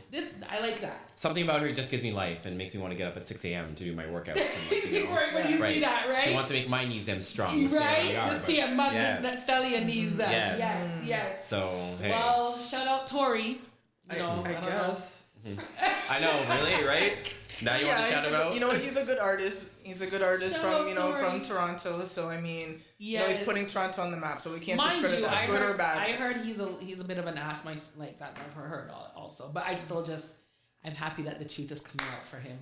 this I like that. Something about her just gives me life and makes me want to get up at 6 a.m. to do my workouts. And, like, you know, right, when you see that, right? She wants to make my knees them strong. Right? To see a mother that stallion needs that. Yes. Yes. So, hey. Well, shout out Tori. I guess. I know, really, right? Now you want to shout him out? You know what? He's a good artist. He's a good artist Shout from Toronto. So I mean, you know, he's putting Toronto on the map. So we can't discredit that, good or bad. I heard he's a bit of an ass. Like that I've heard also, but I still I'm happy that the truth is coming out for him,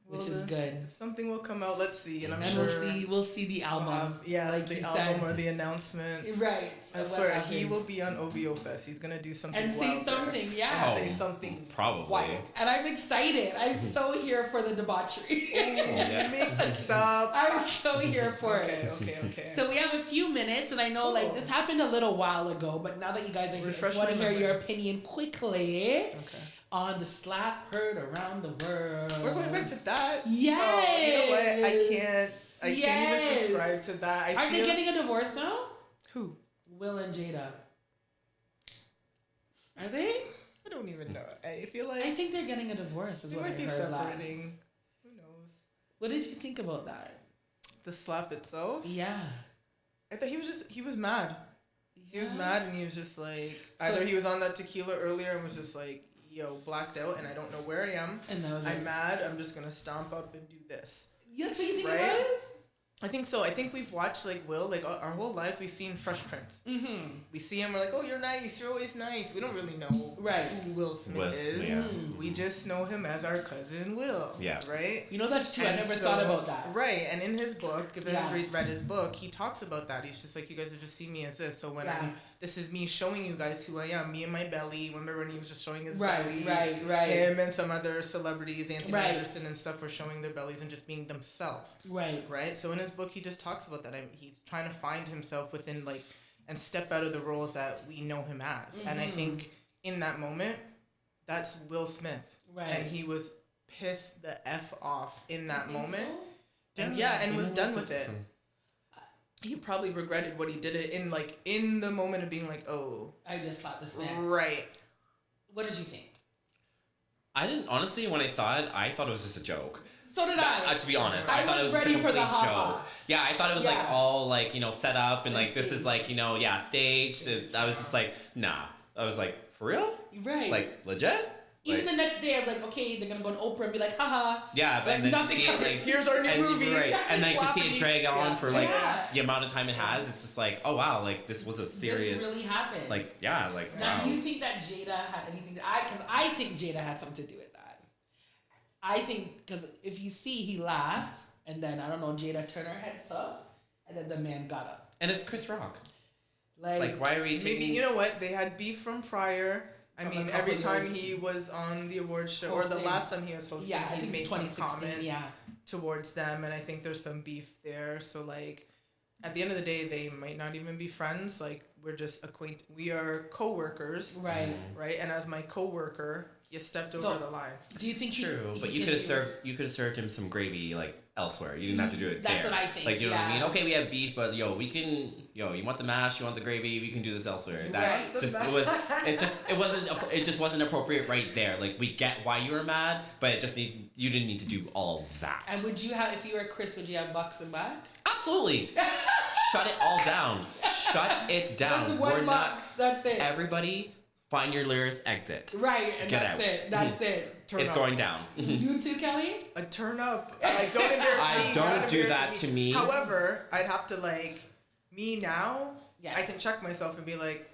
which is good. Something will come out. Let's see, and I'm sure we'll see the album. Like the album or the announcement. Right. I swear he will be on OVO Fest. He's gonna do something and say something. There. Yeah. And say something probably wild. And I'm excited. I'm so here for the debauchery. Mix up. I'm so here for it. Okay. So we have a few minutes, and I know like this happened a little while ago, but now that you guys are here, I just want to hear your opinion quickly. Okay. On the slap heard around the world. We're going back to that. Yes. Oh, you know what? I can't even subscribe to that. Are they getting a divorce now? Who? Will and Jada. Are they? I don't even know. I feel like I think they're getting a divorce. Is what I heard separating. last. Who knows? What did you think about that? The slap itself? Yeah. I thought he was mad. He was mad, and he was just like either he was on that tequila earlier and was just like, yo, blacked out, and I don't know where I am. And that was I'm mad. I'm just gonna stomp up and do this. Yeah, that's what you think it was? I think so. I think we've watched like Will, like our whole lives we've seen Fresh Prince. Mm-hmm. We see him, we're like, oh, you're nice, you're always nice. We don't really know who Will Smith is. Yeah. We just know him as our cousin Will. Yeah. Right? You know, that's true. I never thought about that. Right. And in his book, if you've read his book, he talks about that. He's just like, you guys have just seen me as this. So when this is me showing you guys who I am, me and my belly. Remember when he was just showing his belly? Right. Him and some other celebrities, Anthony Anderson and stuff, were showing their bellies and just being themselves. Right. So in his book, he just talks about that. I mean, he's trying to find himself within and step out of the roles that we know him as. And I think in that moment, that's Will Smith. Right. And he was pissed the F off in that moment. So? And was done with it. He probably regretted what he did it in the moment of being like, oh, I just slapped this man. Right. What did you think? I didn't, honestly, when I saw it, I thought it was just a joke. So did I. To be honest, I thought it was just a complete joke. Yeah, I thought it was all set up and this is staged. I was just like, nah. I was like, for real? Right. Like, legit? Even the next day, I was like, okay, they're gonna go on Oprah and be like, haha. Yeah, but then to see it here's our new movie, right? And then to see it drag on for the amount of time it has, it's just like, oh wow, this was a serious. This really happened. Now, wow. Do you think that Jada had anything? Because I think Jada had something to do with that. I think because if you see, he laughed, and then I don't know, Jada turned her head up, and then the man got up. And it's Chris Rock. Like why are we taking? Maybe you know what they had beef from prior. I mean, every time he was on the awards show, or the last time he was hosting, he made some comment towards them, and I think there's some beef there. So, at the end of the day, they might not even be friends. We're just we are co-workers. Right. Right? And as my co-worker, you stepped over the line. Do you think True, but you could have served him some gravy, elsewhere. You didn't have to do it there. That's what I think. You know what I mean? Okay, we have beef, but we can, you want the mash, you want the gravy, we can do this elsewhere. That it just wasn't appropriate right there. We get why you were mad, but you didn't need to do all that. And would you have, if you were Chris, would you have bucks and back? Absolutely. Shut it all down. Shut it down. That's one box. That's it. Everybody, find your lyrics, exit. Right, and get that's out. it. That's it. It's going down. You too, Kelly? A turn up. Don't embarrass me. Don't do that to me. However, I'd have to me now. Yes. I can check myself and be like,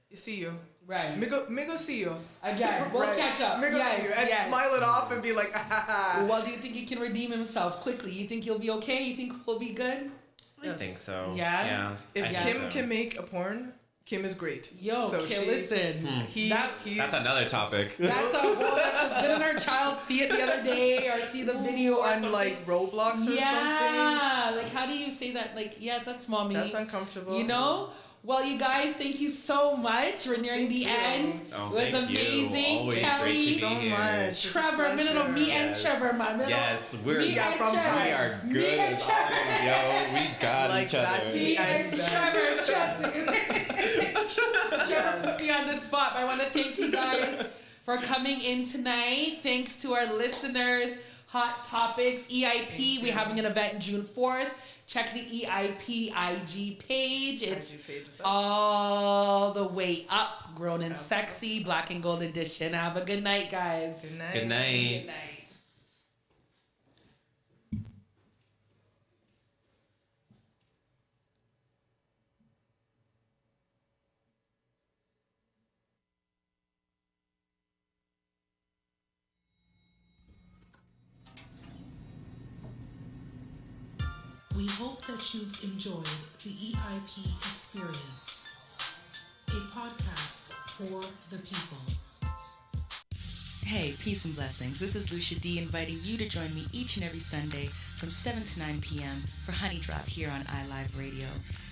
you see you. Right. Me go see you. Again, we'll catch up. Me go see you. And smile it off and be like, Well, do you think he can redeem himself quickly? You think he'll be okay? You think he'll be good? I think so. Yeah? If Kim can make a porn, Kim is great. Yo, Kim, listen. That's another topic. That's a whole episode. Didn't our child see it the other day or see the video on Roblox or something? Yeah. How do you say that? Yes, that's mommy. That's uncomfortable. You know? Well, you guys, thank you so much. We're nearing the end. Oh, it was amazing. Always Kelly, great to be so here. much. Trevor, me and Trevor, man. Yes, we are good me and as Trevor. always. Yo, we got each other. Me and Trevor. Trevor put me on the spot. But I want to thank you guys for coming in tonight. Thanks to our listeners. Hot Topics, EIP. We're having an event June 4th. Check the EIP IG page. It's all the way up. Grown and Sexy, Black and Gold Edition. Have a good night, guys. Good night. Good night. Good night. We hope that you've enjoyed the EIP experience, a podcast for the people. Hey, peace and blessings. This is Lucia D inviting you to join me each and every Sunday from 7 to 9 p.m. for Honey Drop here on iLive Radio.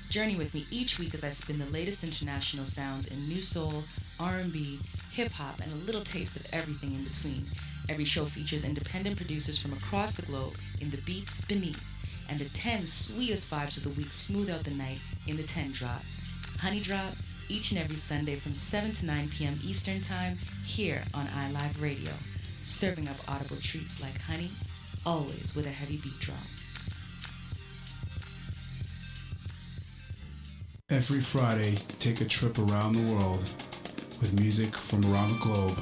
Journey with me each week as I spin the latest international sounds in new soul, R&B, hip-hop, and a little taste of everything in between. Every show features independent producers from across the globe in the beats beneath, and the 10 sweetest vibes of the week smooth out the night in the 10 Drop. Honey Drop, each and every Sunday from 7 to 9 p.m. Eastern Time, here on iLive Radio. Serving up audible treats like honey, always with a heavy beat drop. Every Friday, take a trip around the world with music from around the globe.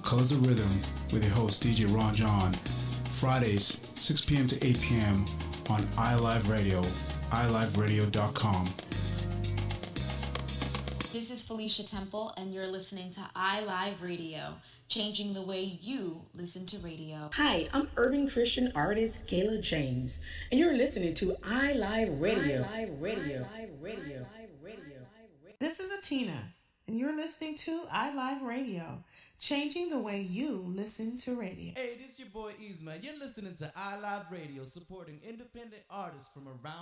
Colors of Rhythm with your host DJ Ron John. Fridays, 6 p.m. to 8 p.m. on iLive Radio, iliveradio.com. This is Felicia Temple, and you're listening to iLive Radio, changing the way you listen to radio. Hi, I'm urban Christian artist Kayla James, and you're listening to iLive Radio. This is Atina, and you're listening to iLive Radio, changing the way you listen to radio. Hey, this your boy Easeman. You're listening to iLive Radio, supporting independent artists from around